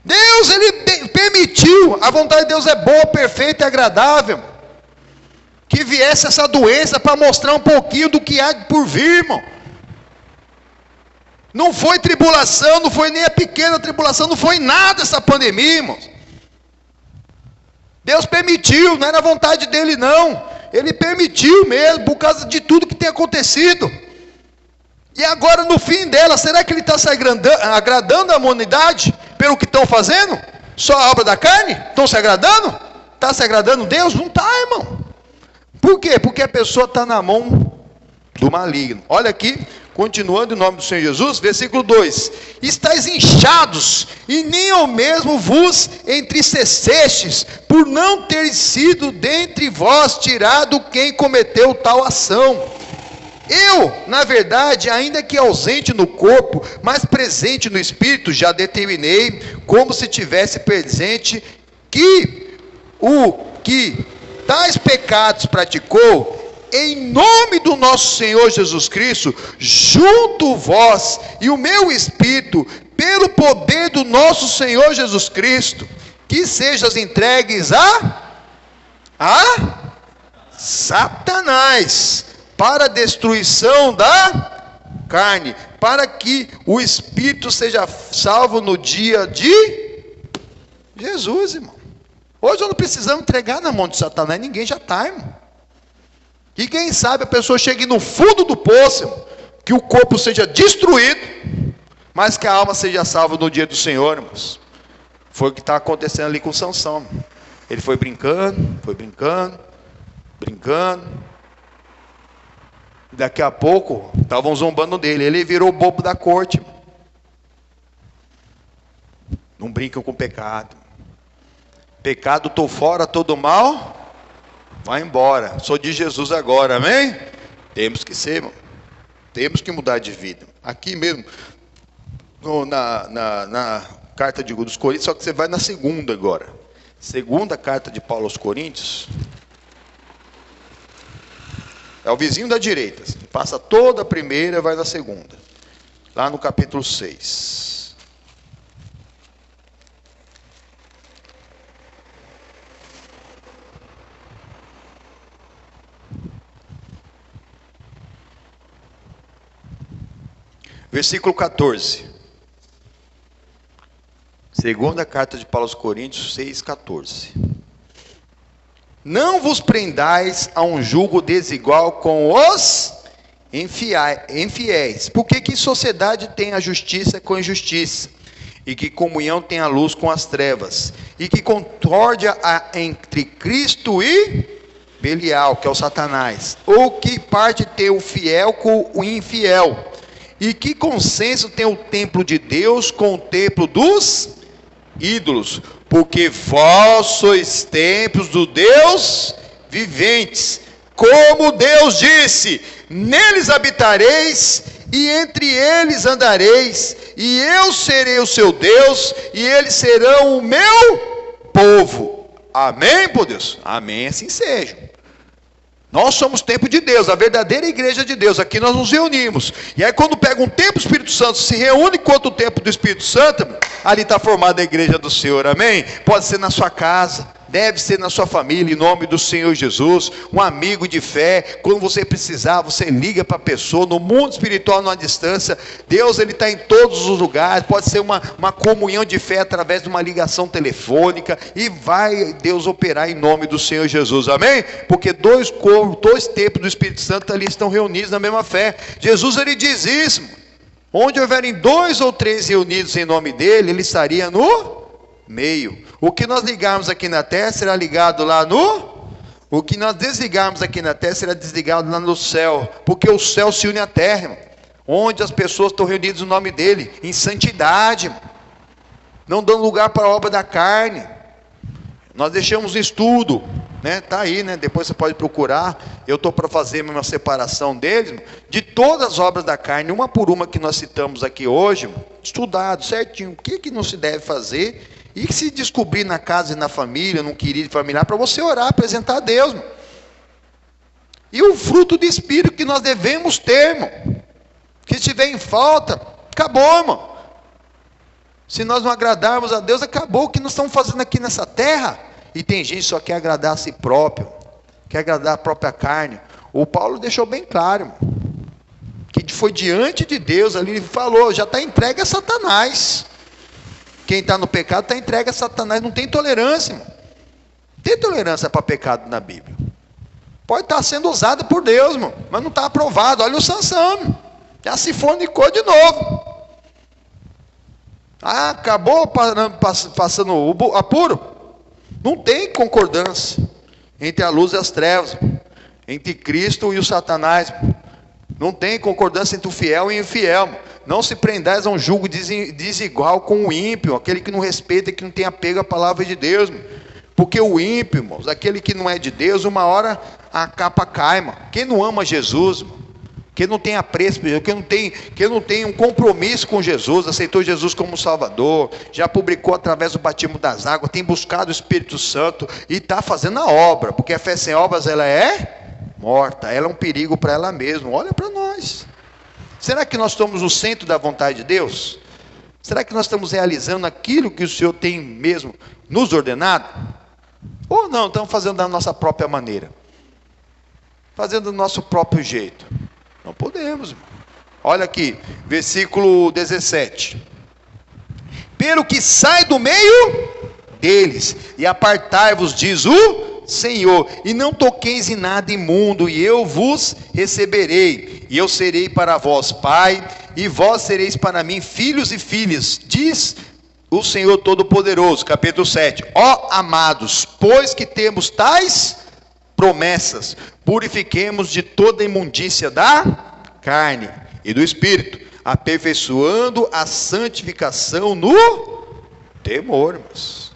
Deus, Ele permitiu, a vontade de Deus é boa, perfeita e agradável, que viesse essa doença para mostrar um pouquinho do que há por vir, irmão. Não foi tribulação, não foi nem a pequena tribulação, não foi nada essa pandemia, irmãos. Deus permitiu, não era a vontade dele não. Ele permitiu mesmo, por causa de tudo que tem acontecido. E agora no fim dela, será que ele está se agradando a humanidade pelo que estão fazendo? Só a obra da carne? Estão se agradando? Está se agradando Deus? Não está, irmão. Por quê? Porque a pessoa está na mão do maligno. Olha aqui, continuando em nome do Senhor Jesus, versículo 2: estáis inchados, e nem ao mesmo vos entristecestes, por não ter sido dentre vós tirado quem cometeu tal ação. Eu, na verdade, ainda que ausente no corpo, mas presente no espírito, já determinei, como se tivesse presente, que o que tais pecados praticou, em nome do nosso Senhor Jesus Cristo, junto vós e o meu espírito, pelo poder do nosso Senhor Jesus Cristo, que sejas entregues a Satanás, para a destruição da carne, para que o espírito seja salvo no dia de Jesus, irmão. Hoje nós não precisamos entregar na mão de Satanás, ninguém já está, irmão. E quem sabe a pessoa chegue no fundo do poço, irmão, que o corpo seja destruído, mas que a alma seja salva no dia do Senhor, irmãos. Foi o que está acontecendo ali com Sansão. Ele foi brincando. Daqui a pouco, estavam zombando dele. Ele virou o bobo da corte. Não brinquem com o pecado. Pecado, estou fora, todo mal, vai embora. Sou de Jesus agora, amém? Temos que ser, irmão. Temos que mudar de vida. Aqui mesmo, na carta dos Coríntios, só que você vai na segunda agora. Segunda carta de Paulo aos Coríntios. É o vizinho da direita. Passa toda a primeira, vai na segunda. Lá no capítulo 6. Versículo 14. Segunda carta de Paulo aos Coríntios 6,14. Não vos prendais a um jugo desigual com os infiéis. Porque que sociedade tem a justiça com a injustiça? E que comunhão tem a luz com as trevas? E que concórdia há entre Cristo e Belial, que é o Satanás? Ou que parte tem o fiel com o infiel? E que consenso tem o templo de Deus com o templo dos ídolos? Porque vós sois templos do Deus viventes. Como Deus disse: neles habitareis e entre eles andareis, e eu serei o seu Deus, e eles serão o meu povo. Amém, por Deus? Amém, assim seja. Nós somos templo de Deus, a verdadeira igreja de Deus. Aqui nós nos reunimos. E aí quando pega um templo do Espírito Santo, se reúne contra o templo do Espírito Santo, ali está formada a igreja do Senhor, amém? Pode ser na sua casa, deve ser na sua família, em nome do Senhor Jesus. Um amigo de fé, quando você precisar, você liga para a pessoa. No mundo espiritual, numa distância, Deus ele está em todos os lugares. Pode ser uma comunhão de fé através de uma ligação telefônica, e vai Deus operar em nome do Senhor Jesus, amém? Porque dois templos do Espírito Santo ali estão reunidos na mesma fé. Jesus ele diz isso: onde houverem 2 ou 3 reunidos em nome dele, ele estaria no meio. O que nós ligarmos aqui na terra será ligado lá no... O que nós desligarmos aqui na terra será desligado lá no céu. Porque o céu se une à terra, irmão. Onde as pessoas estão reunidas no nome dele, em santidade, irmão. Não dando lugar para a obra da carne. Nós deixamos um estudo, né? Está aí, né? Depois você pode procurar. Eu estou para fazer uma separação deles, irmão, de todas as obras da carne, uma por uma que nós citamos aqui hoje, irmão, estudado certinho, o que não se deve fazer. E se descobrir na casa e na família, num querido familiar, para você orar, apresentar a Deus, irmão. E o fruto do Espírito que nós devemos ter, irmão. Que estiver em falta, acabou, irmão. Se nós não agradarmos a Deus, acabou o que nós estamos fazendo aqui nessa terra. E tem gente que só quer agradar a si próprio, quer agradar a própria carne. O Paulo deixou bem claro, irmão, que foi diante de Deus ali, ele falou, já está entregue a Satanás. Quem está no pecado está entregue a Satanás. Não tem tolerância, irmão. Não tem tolerância para pecado na Bíblia. Pode estar sendo usado por Deus, irmão, mas não está aprovado. Olha o Sansão, irmão. Já se fornicou de novo. Acabou passando o apuro. Não tem concordância entre a luz e as trevas, entre Cristo e o Satanás. Não tem concordância entre o fiel e o infiel. Não se prendais a um jugo desigual com o ímpio, aquele que não respeita e que não tem apego à palavra de Deus. Porque o ímpio, irmãos, aquele que não é de Deus, uma hora a capa cai, irmão. Quem não ama Jesus, irmão, quem não tem apreço por Jesus, quem não tem um compromisso com Jesus, aceitou Jesus como Salvador, já publicou através do batismo das águas, tem buscado o Espírito Santo e está fazendo a obra, porque a fé sem obras ela é morta, ela é um perigo para ela mesma. Olha para nós. Será que nós estamos no centro da vontade de Deus? Será que nós estamos realizando aquilo que o Senhor tem mesmo nos ordenado? Ou não, estamos fazendo da nossa própria maneira? Fazendo do nosso próprio jeito? Não podemos, irmão. Olha aqui, versículo 17. Pelo que sai do meio deles, e apartai-vos, diz o Senhor, e não toqueis em nada imundo, e eu vos receberei, e eu serei para vós pai, e vós sereis para mim filhos e filhas, diz o Senhor Todo-Poderoso. Capítulo 7. Ó amados, pois que temos tais promessas, purifiquemos de toda imundícia da carne e do espírito, aperfeiçoando a santificação no temor, irmãos.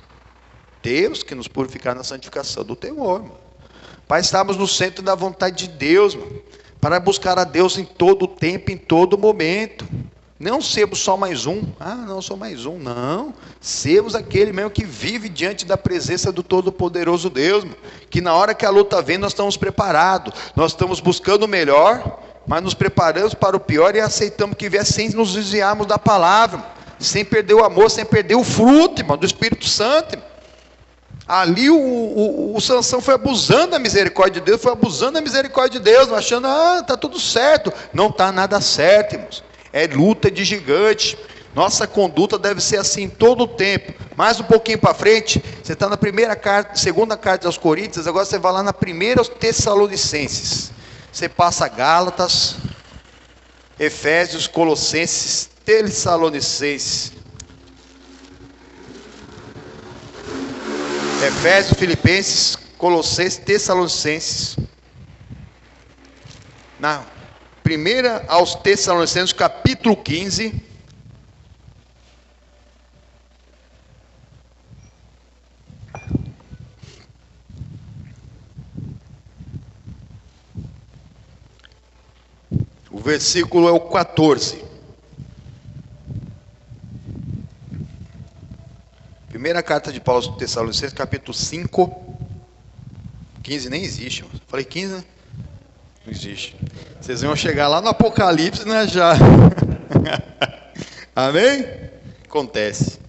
Deus que nos purificar na santificação do temor, irmão. Para estarmos no centro da vontade de Deus, irmão. Para buscar a Deus em todo o tempo, em todo momento. Não sermos só mais um. Ah, não, sou mais um. Não. Sermos aquele mesmo que vive diante da presença do Todo-Poderoso Deus, irmão. Que na hora que a luta vem, nós estamos preparados. Nós estamos buscando o melhor, mas nos preparamos para o pior e aceitamos que vier sem nos desviarmos da palavra, irmão. Sem perder o amor, sem perder o fruto, irmão, do Espírito Santo, irmão. Ali o Sansão foi abusando da misericórdia de Deus, foi abusando da misericórdia de Deus, achando, está tudo certo. Não está nada certo, irmãos. É luta de gigante. Nossa conduta deve ser assim todo o tempo. Mais um pouquinho para frente, você está na segunda carta aos Coríntios, agora você vai lá na primeira aos Tessalonicenses. Você passa Gálatas, Efésios, Colossenses, Tessalonicenses. Efésios, Filipenses, Colossenses, Tessalonicenses. Na primeira aos Tessalonicenses, capítulo 15. O versículo é o 14. Primeira carta de Paulo aos Tessalonicenses, capítulo 5. 15 nem existe, mano. Falei 15, né? Não existe. Vocês vão chegar lá no Apocalipse, né, já. Amém? Acontece.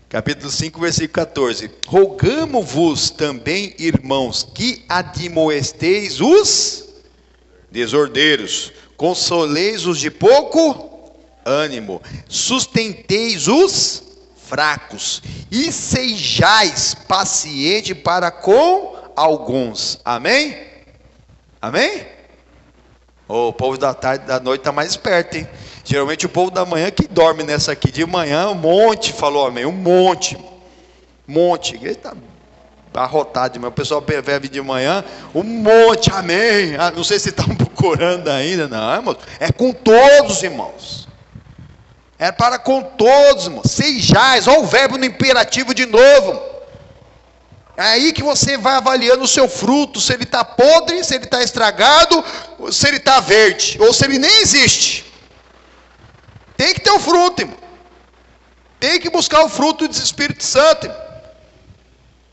Capítulo 5, versículo 14. Rogamo-vos também, irmãos, que admoesteis os desordeiros, consoleis os de pouco ânimo, sustenteis os fracos, e sejais paciente para com alguns. Amém? Amém? O povo da tarde, da noite está mais esperto, hein? Geralmente o povo da manhã que dorme nessa aqui. De manhã um monte falou amém. Um monte. A igreja está arrotada de manhã. O pessoal bebe de manhã, um monte, amém. Ah, não sei se estão procurando ainda. Não, irmãos. É com todos, irmãos. É para com todos, irmãos. Sejais, olha o verbo no imperativo de novo. É aí que você vai avaliando o seu fruto, se ele está podre, se ele está estragado, se ele está verde, ou se ele nem existe. Tem que ter o fruto, irmão. Tem que buscar o fruto do Espírito Santo, irmão.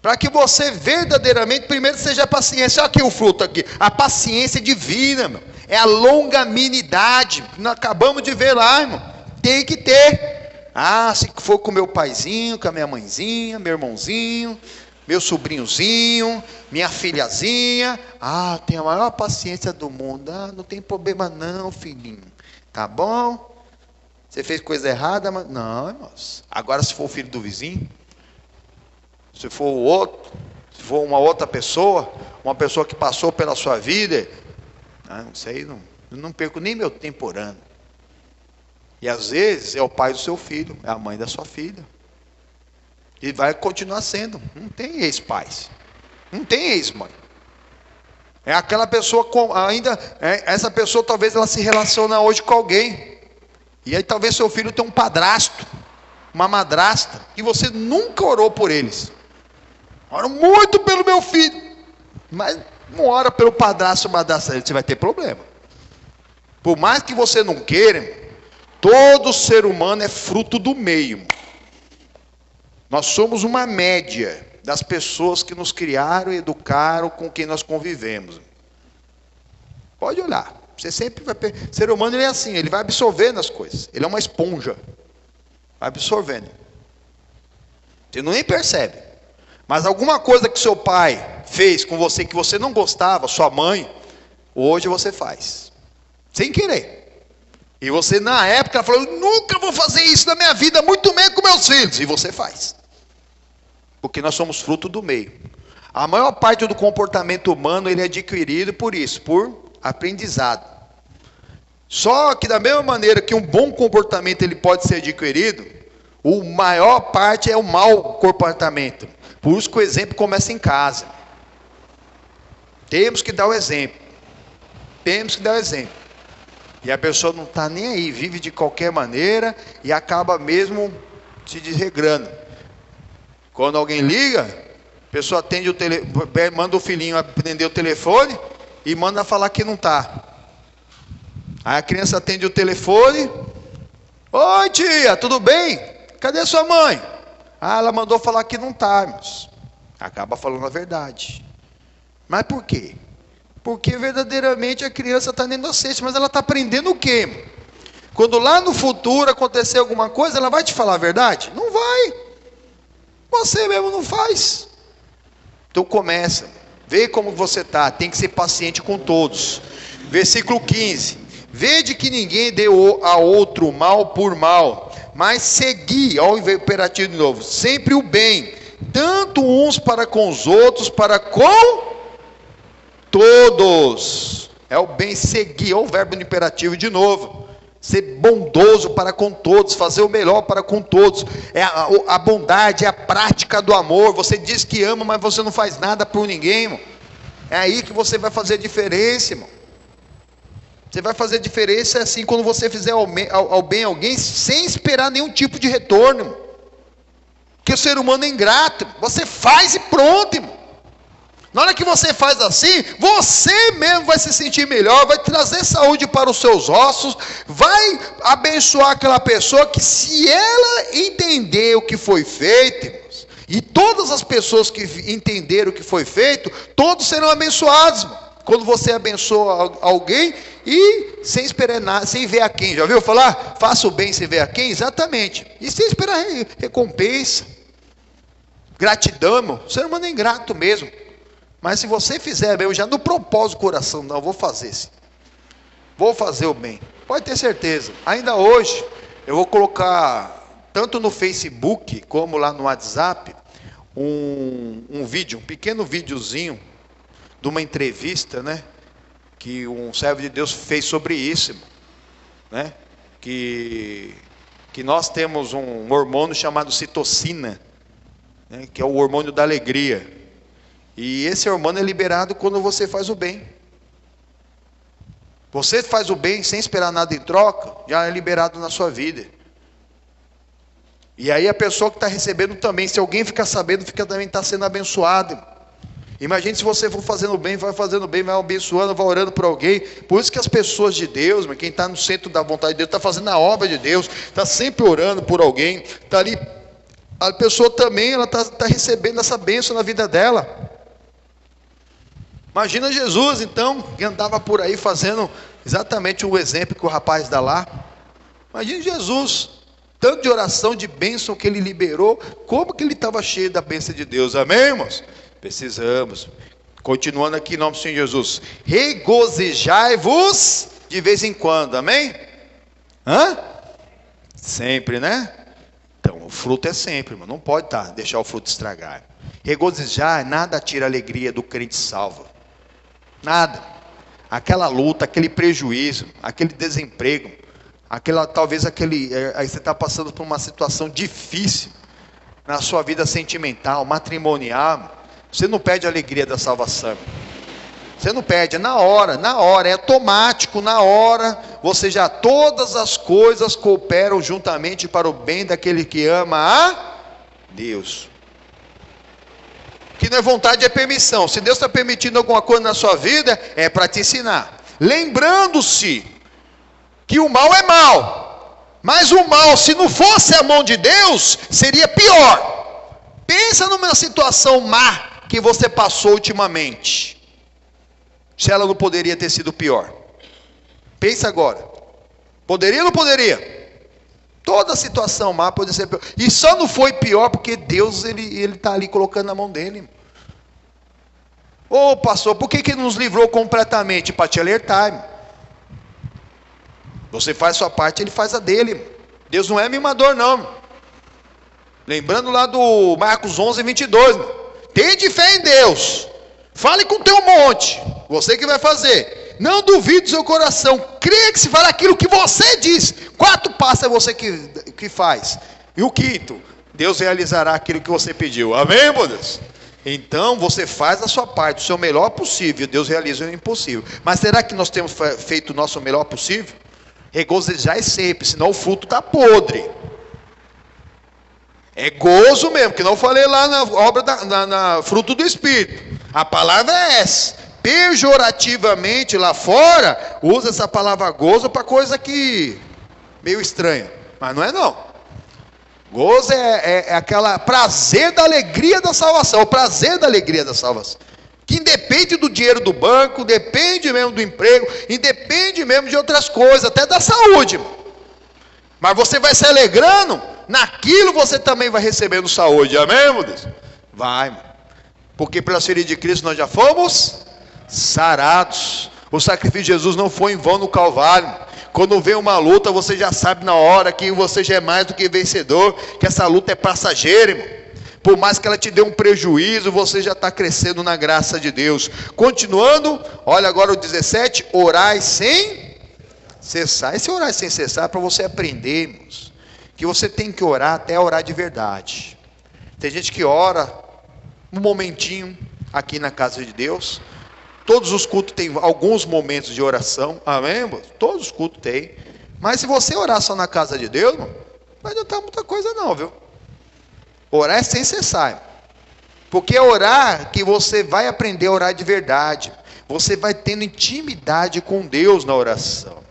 Para que você verdadeiramente, primeiro seja paciência. Olha aqui o fruto aqui, a paciência divina, irmão. É a longanimidade, nós acabamos de ver lá, irmão. Tem que ter. Ah, se for com meu paizinho, com a minha mãezinha, meu irmãozinho, meu sobrinhozinho, minha filhazinha, tem a maior paciência do mundo. Não tem problema não, filhinho. Tá bom? Você fez coisa errada, mas não, irmãos. Agora se for o filho do vizinho, se for o outro, se for uma outra pessoa, uma pessoa que passou pela sua vida, isso aí eu não perco nem meu tempo orando. E às vezes é o pai do seu filho, é a mãe da sua filha. E vai continuar sendo. Não tem ex-pais, não tem ex-mãe. É aquela pessoa essa pessoa talvez ela se relaciona hoje com alguém. E aí talvez seu filho tenha um padrasto, uma madrasta, e você nunca orou por eles. Oro muito pelo meu filho, mas não ora pelo padrasto ou madrasta, você vai ter problema. Por mais que você não queira, todo ser humano é fruto do meio. Nós somos uma média das pessoas que nos criaram e educaram, com quem nós convivemos. Pode olhar. Você sempre vai... O ser humano ele é assim, ele vai absorvendo as coisas. Ele é uma esponja. Vai absorvendo. Você nem percebe. Mas alguma coisa que seu pai fez com você que você não gostava, sua mãe, hoje você faz. Sem querer. E você na época falou, nunca vou fazer isso na minha vida, muito menos com meus filhos. E você faz. porque nós somos fruto do meio. A maior parte do comportamento humano ele é adquirido por isso, por aprendizado. Só que da mesma maneira que um bom comportamento ele pode ser adquirido, a maior parte é o mau comportamento. Por isso que o exemplo começa em casa. Temos que dar o exemplo. Temos que dar o exemplo. E a pessoa não está nem aí, vive de qualquer maneira e acaba mesmo se desregrando. Quando alguém liga, a pessoa atende manda o filhinho atender o telefone e manda falar que não está. Aí a criança atende o telefone. Oi tia, tudo bem? Cadê sua mãe? Ah, ela mandou falar que não está, irmãos. Acaba falando a verdade. Mas por quê? Porque verdadeiramente a criança está na inocência, mas ela está aprendendo o quê? Quando lá no futuro acontecer alguma coisa, ela vai te falar a verdade? Não vai. Você mesmo não faz. Então começa. Vê como você está. Tem que ser paciente com todos. Versículo 15. Vede que ninguém deu a outro mal por mal, mas segui, olha o imperativo de novo, sempre o bem, tanto uns para com os outros, para com todos. É o bem seguir, olha o verbo no imperativo de novo. Ser bondoso para com todos, fazer o melhor para com todos. É a bondade, é a prática do amor. Você diz que ama, mas você não faz nada por ninguém, irmão. É aí que você vai fazer a diferença, irmão. Você vai fazer diferença assim quando você fizer ao bem a alguém sem esperar nenhum tipo de retorno, irmão. Porque o ser humano é ingrato. Você faz e pronto, irmão. Na hora que você faz assim, você mesmo vai se sentir melhor, vai trazer saúde para os seus ossos, vai abençoar aquela pessoa que, se ela entender o que foi feito, irmãos, e todas as pessoas que entenderam o que foi feito, todos serão abençoados, irmão. Quando você abençoa alguém e sem esperar nada, sem ver a quem. Já viu falar? Faça o bem sem ver a quem? Exatamente. E sem esperar recompensa. Gratidão, irmão. O ser humano é ingrato mesmo. Mas se você fizer bem, eu já no propósito do coração, não, vou fazer sim. Vou fazer o bem. Pode ter certeza. Ainda hoje, eu vou colocar, tanto no Facebook, como lá no WhatsApp, um vídeo, um pequeno videozinho, de uma entrevista, né, que um servo de Deus fez sobre isso, né, que nós temos um hormônio chamado citocina, né, que é o hormônio da alegria, e esse hormônio é liberado quando você faz o bem. Você faz o bem sem esperar nada em troca, já é liberado na sua vida. E aí a pessoa que está recebendo também, se alguém ficar sabendo, também está sendo abençoado. Imagine se você for fazendo bem, vai abençoando, vai orando por alguém. Por isso que as pessoas de Deus, quem está no centro da vontade de Deus, está fazendo a obra de Deus, está sempre orando por alguém, está ali, a pessoa também, ela está recebendo essa bênção na vida dela. Imagina Jesus então, que andava por aí fazendo exatamente o exemplo que o rapaz dá lá. Imagina Jesus, tanto de oração, de bênção que ele liberou, como que ele estava cheio da bênção de Deus, amém, irmãos? Precisamos. Continuando aqui em nome do Senhor Jesus. Regozijai-vos de vez em quando, amém? Sempre, né? Então, o fruto é sempre, irmão. Não pode deixar o fruto estragar. Regozijar, nada tira a alegria do crente salvo. Nada. Aquela luta, aquele prejuízo, aquele desemprego, aí você está passando por uma situação difícil na sua vida sentimental, matrimonial. Você não perde a alegria da salvação. Você não perde, é na hora, é automático, na hora, todas as coisas cooperam juntamente para o bem daquele que ama a Deus. Que não é vontade, é permissão. Se Deus está permitindo alguma coisa na sua vida, é para te ensinar. Lembrando-se que o mal é mal, mas o mal, se não fosse a mão de Deus, seria pior. Pensa numa situação má que você passou ultimamente, se ela não poderia ter sido pior. Pensa agora, poderia ou não poderia? Toda situação má pode ser pior, e só não foi pior porque Deus ele está ali colocando na mão dele. Ô pastor, por que nos livrou completamente? Para te alertar, irmão. Você faz a sua parte, ele faz a dele, irmão. Deus não é mimador não, irmão. Lembrando lá do Marcos 11, 22. Tende fé em Deus. Fale com o teu monte. Você que vai fazer. Não duvide do seu coração. Creia que se falar aquilo que você diz. 4 passos é você que faz. E o 5º, Deus realizará aquilo que você pediu. Amém, meu Deus? Então você faz a sua parte, o seu melhor possível. Deus realiza o impossível. Mas será que nós temos feito o nosso melhor possível? Regozijai sempre, senão o fruto está podre. É gozo mesmo, que não falei lá na obra na fruto do Espírito. A palavra é essa. Pejorativamente lá fora, usa essa palavra gozo para coisa que meio estranha. Mas não é não. Gozo é aquela prazer da alegria da salvação. O prazer da alegria da salvação. Que independe do dinheiro do banco, depende mesmo do emprego, independe mesmo de outras coisas, até da saúde. Mas você vai se alegrando, naquilo você também vai recebendo saúde. Amém, meu Deus? Vai, mano. Porque pela feridas de Cristo nós já fomos sarados. O sacrifício de Jesus não foi em vão no Calvário. Quando vem uma luta, você já sabe na hora que você já é mais do que vencedor, que essa luta é passageira, irmão. Por mais que ela te dê um prejuízo, você já está crescendo na graça de Deus. Continuando, olha agora o 17, orai sem cessar. Esse orar sem cessar é para você aprender, irmãos, que você tem que orar até orar de verdade. Tem gente que ora um momentinho aqui na casa de Deus. Todos os cultos têm alguns momentos de oração, amém, irmão? Todos os cultos têm. Mas se você orar só na casa de Deus, irmão, não vai adiantar muita coisa não, viu? Orar é sem cessar, irmão. Porque é orar que você vai aprender a orar de verdade. Você vai tendo intimidade com Deus na oração.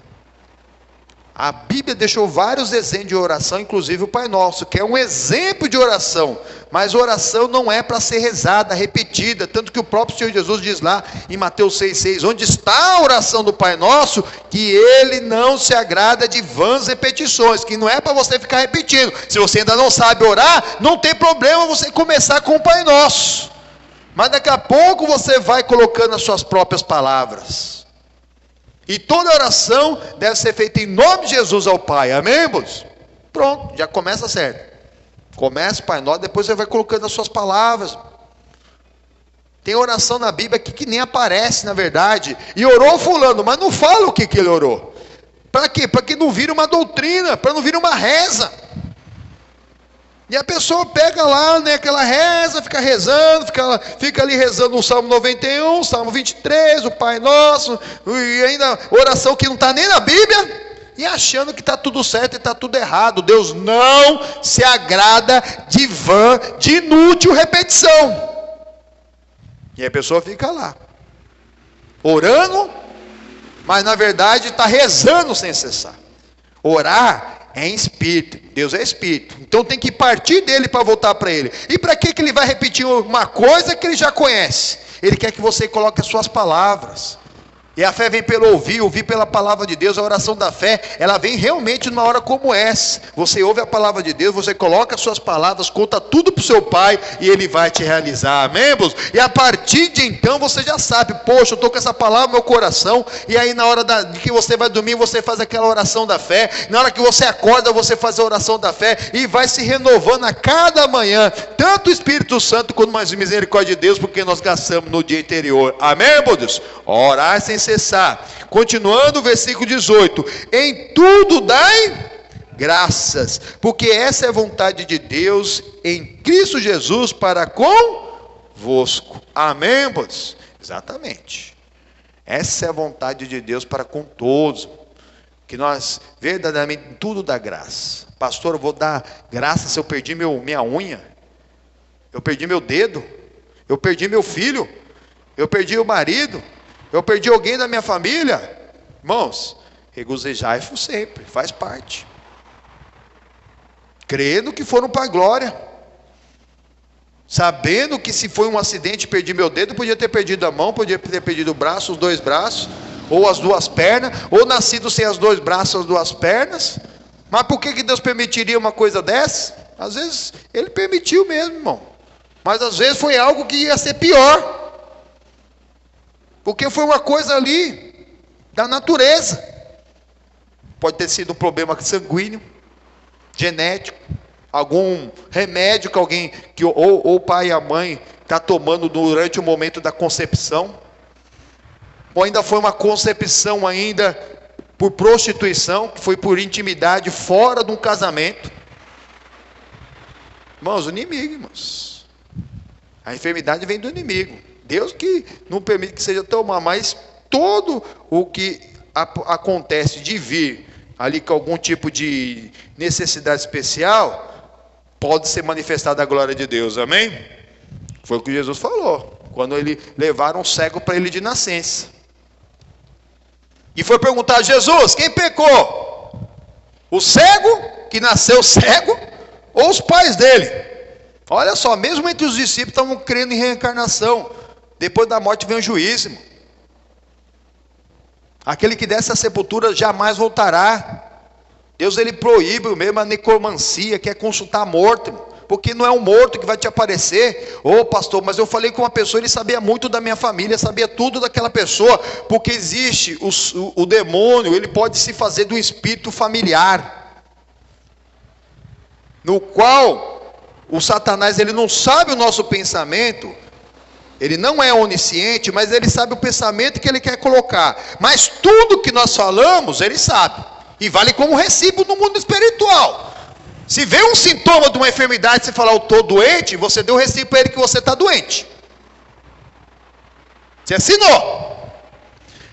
A Bíblia deixou vários exemplos de oração, inclusive o Pai Nosso, que é um exemplo de oração. Mas oração não é para ser rezada, repetida. Tanto que o próprio Senhor Jesus diz lá em Mateus 6,6, onde está a oração do Pai Nosso, que Ele não se agrada de vãs repetições, que não é para você ficar repetindo. Se você ainda não sabe orar, não tem problema você começar com o Pai Nosso. Mas daqui a pouco você vai colocando as suas próprias palavras. E toda oração deve ser feita em nome de Jesus ao Pai, amém, irmãos? Pronto, já começa certo. Começa o Pai Nosso, depois você vai colocando as suas palavras. Tem oração na Bíblia aqui que nem aparece, na verdade. E orou fulano, mas não fala o que ele orou. Para quê? Para que não vire uma doutrina, para não vir uma reza. E a pessoa pega lá, né, aquela reza, fica rezando, fica ali rezando o Salmo 91, Salmo 23, o Pai Nosso, e ainda oração que não está nem na Bíblia, e achando que está tudo certo e está tudo errado. Deus não se agrada de vã, de inútil repetição. E a pessoa fica lá, orando, mas na verdade está rezando sem cessar. Orar é em espírito, Deus é espírito, então tem que partir dele para voltar para ele. E para que ele vai repetir uma coisa que ele já conhece? Ele quer que você coloque as suas palavras. E a fé vem pelo ouvir pela palavra de Deus. A oração da fé, ela vem realmente numa hora como essa. Você ouve a palavra de Deus, você coloca as suas palavras, conta tudo para o seu Pai e Ele vai te realizar, amém, irmãos? E a partir de então você já sabe, poxa, eu estou com essa palavra no meu coração. E aí na hora de que você vai dormir, você faz aquela oração da fé. Na hora que você acorda, você faz a oração da fé. E vai se renovando a cada manhã, tanto o Espírito Santo quanto mais misericórdia de Deus, porque nós gastamos no dia anterior, amém, irmãos? Orar sem cessar. Continuando o versículo 18, em tudo dai graças, porque essa é a vontade de Deus em Cristo Jesus para convosco, amém, irmãos? Exatamente, essa é a vontade de Deus para com todos, que nós verdadeiramente tudo dá graça. Pastor, eu vou dar graça se eu perdi minha unha, eu perdi meu dedo, eu perdi meu filho, eu perdi o marido, eu perdi alguém da minha família. Irmãos, regozijai-vos sempre, faz parte. Crendo que foram para a glória. Sabendo que se foi um acidente, perdi meu dedo, podia ter perdido a mão, podia ter perdido o braço, os 2 braços, ou as 2 pernas, ou nascido sem as 2 braços, as 2 pernas. Mas por que Deus permitiria uma coisa dessa? Às vezes Ele permitiu mesmo, irmão. Mas às vezes foi algo que ia ser pior. Porque foi uma coisa ali da natureza. Pode ter sido um problema sanguíneo, genético, algum remédio que alguém, ou o pai e a mãe está tomando durante o momento da concepção, ou ainda foi uma concepção ainda por prostituição, que foi por intimidade fora de um casamento. Irmãos, o inimigo, irmãos. A enfermidade vem do inimigo. Deus que não permite que seja tomar, mas todo o que acontece de vir ali com algum tipo de necessidade especial, pode ser manifestada a glória de Deus, amém? Foi o que Jesus falou, quando ele levaram um cego para ele de nascença. E foi perguntar a Jesus, quem pecou? O cego, que nasceu cego, ou os pais dele? Olha só, mesmo entre os discípulos estavam crendo em reencarnação. Depois da morte vem o juízo, irmão. Aquele que desce à sepultura jamais voltará. Deus, ele proíbe mesmo a necromancia, que é consultar morto, irmão. Porque não é um morto que vai te aparecer. Ô pastor, mas eu falei com uma pessoa, ele sabia muito da minha família, sabia tudo daquela pessoa. Porque existe o demônio, ele pode se fazer do espírito familiar, no qual o Satanás, ele não sabe o nosso pensamento. Ele não é onisciente, mas ele sabe o pensamento que ele quer colocar. Mas tudo que nós falamos, ele sabe. E vale como recibo no mundo espiritual. Se vê um sintoma de uma enfermidade, você falar, eu estou doente, você deu o recibo para ele que você está doente. Você assinou.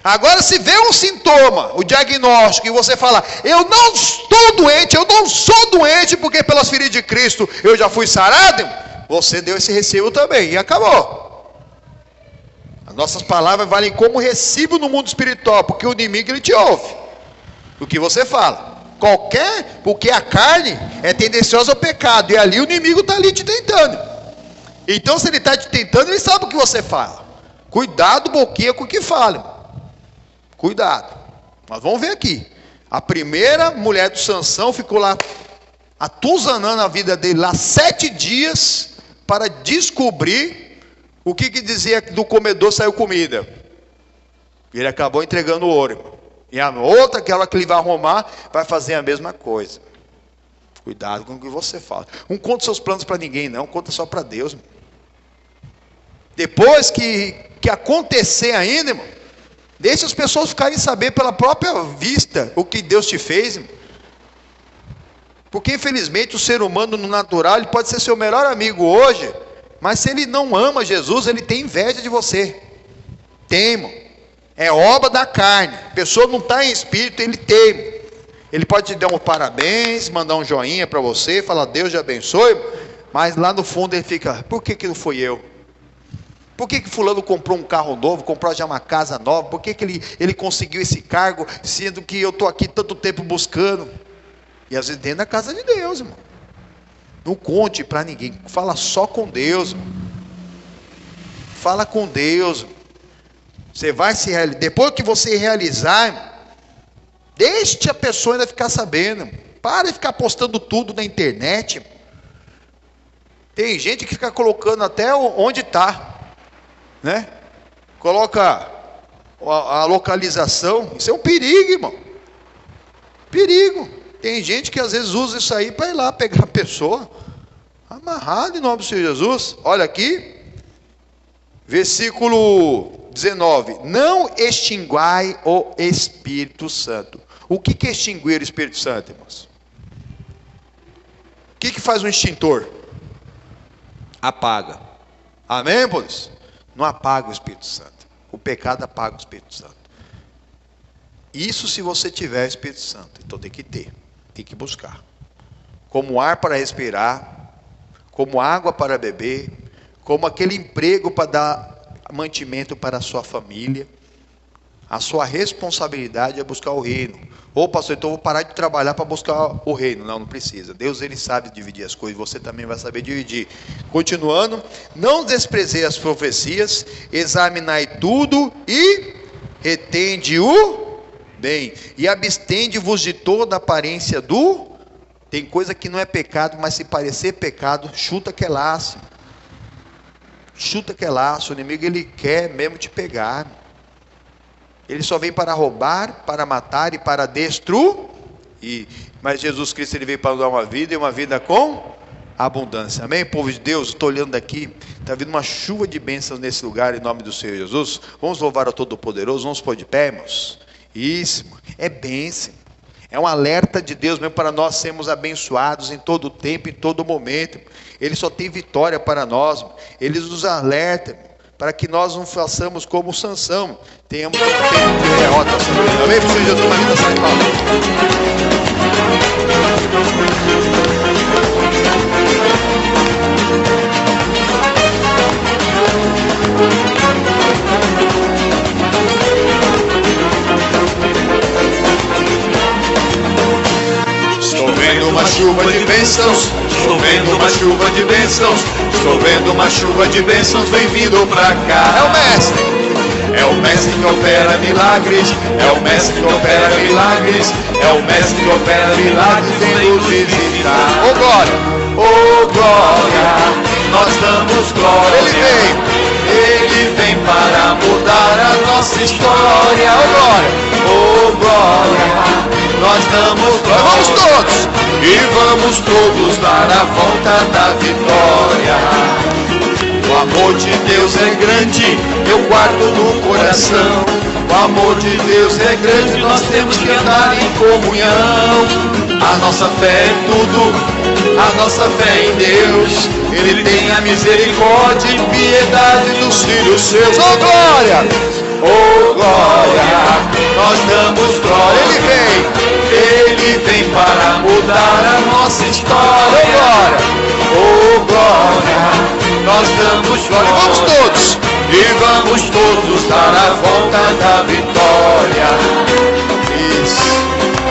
Agora, se vê um sintoma, o diagnóstico, e você fala, eu não estou doente, eu não sou doente, porque pelas feridas de Cristo eu já fui sarado, você deu esse recibo também, e acabou. As nossas palavras valem como recibo no mundo espiritual, porque o inimigo, ele te ouve o que você fala. Porque a carne é tendenciosa ao pecado, e ali o inimigo está ali te tentando. Então, se ele está te tentando, ele sabe o que você fala. Cuidado, boquinha, com o que fala. Cuidado. Mas vamos ver aqui. A primeira mulher do Sansão ficou lá atuzanando a vida dele lá 7 dias para descobrir o que dizia que do comedor saiu comida. E ele acabou entregando o ouro. E a outra, aquela que ele vai arrumar, vai fazer a mesma coisa. Cuidado com o que você fala. Não conta seus planos para ninguém, não. Conta só para Deus. Irmão. Depois que acontecer ainda, irmão, deixa as pessoas ficarem saber pela própria vista o que Deus te fez. Irmão. Porque infelizmente o ser humano no natural, ele pode ser seu melhor amigo hoje, mas se ele não ama Jesus, ele tem inveja de você. Tem, irmão. É obra da carne. A pessoa não está em espírito, ele tem. Ele pode te dar um parabéns, mandar um joinha para você, falar Deus te abençoe, mas lá no fundo ele fica, por que não foi eu? Por que fulano comprou um carro novo, comprou já uma casa nova? Por que ele conseguiu esse cargo, sendo que eu estou aqui tanto tempo buscando? E às vezes dentro da casa de Deus, irmão. Não conte para ninguém, fala só com Deus, irmão. Fala com Deus, irmão. Você vai se realizar. Depois que você realizar, deixe a pessoa ainda ficar sabendo. Para de ficar postando tudo na internet. Tem gente que fica colocando até onde está, né? Coloca a localização. Isso é um perigo, irmão. Perigo. Tem gente que às vezes usa isso aí para ir lá pegar a pessoa. Amarrado em nome do Senhor Jesus. Olha aqui. Versículo 19, não extinguai o Espírito Santo. O que é extinguir o Espírito Santo, irmãos? O que faz um extintor? Apaga. Amém, pois? Não apaga o Espírito Santo. O pecado apaga o Espírito Santo. Isso se você tiver o Espírito Santo. Então tem que ter, tem que buscar. Como ar para respirar, como água para beber, como aquele emprego para dar mantimento para a sua família. A sua responsabilidade é buscar o reino. Ô pastor, então eu vou parar de trabalhar para buscar o reino. Não precisa. Deus, ele sabe dividir as coisas, você também vai saber dividir. Continuando, não desprezei as profecias, examinai tudo e retende o bem, e abstende-vos de toda aparência do... Tem coisa que não é pecado, mas se parecer pecado, chuta que é laço. Chuta que é laço. O inimigo, ele quer mesmo te pegar. Ele só vem para roubar, para matar e para destruir. Mas Jesus Cristo, ele veio para dar uma vida, e uma vida com abundância. Amém, povo de Deus? Estou olhando daqui, está vindo uma chuva de bênçãos nesse lugar, em nome do Senhor Jesus. Vamos louvar ao Todo-Poderoso, vamos pôr de pé, irmãos. Isso, é bênção. É um alerta de Deus mesmo para nós sermos abençoados em todo tempo, em todo momento. Ele só tem vitória para nós. Ele nos alerta para que nós não façamos como Sansão. Tenhamos um tempo de derrota. Amém? Por Senhor Jesus, uma vida sai Estou vendo uma chuva de bênçãos, estou vendo uma chuva de bênçãos, estou vendo uma chuva de bênçãos, vem vindo pra cá. É o mestre. É o mestre que opera milagres, é o mestre que opera milagres, é o mestre que opera milagres, vem nos visitar. Ô glória, Oh glória, nós damos glória. Ele vem para mudar a nossa história. ô glória. Oh glória, nós damos glória. Vamos todos. E vamos todos dar a volta da vitória. O amor de Deus é grande, eu guardo no coração. O amor de Deus é grande, nós temos que andar em comunhão. A nossa fé é tudo, a nossa fé em Deus. Ele tem a misericórdia e piedade dos filhos seus. Ô glória. Oh glória, nós damos glória. Ele vem para mudar a nossa história. Oh glória, nós damos glória. E vamos todos. E vamos todos dar a volta da vitória. Isso.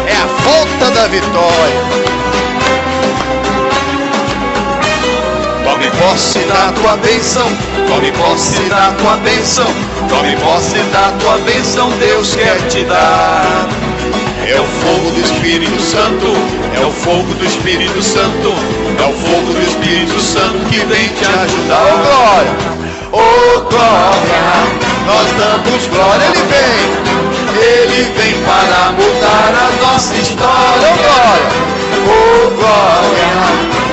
É a volta da vitória. Tome posse da tua bênção, tome posse da tua bênção, tome posse da tua bênção, Deus quer te dar. É o fogo do Espírito Santo, é o fogo do Espírito Santo, é o fogo do Espírito Santo que vem te ajudar. Ô glória. Oh glória, nós damos glória, Ele vem para mudar a nossa história. Oh glória,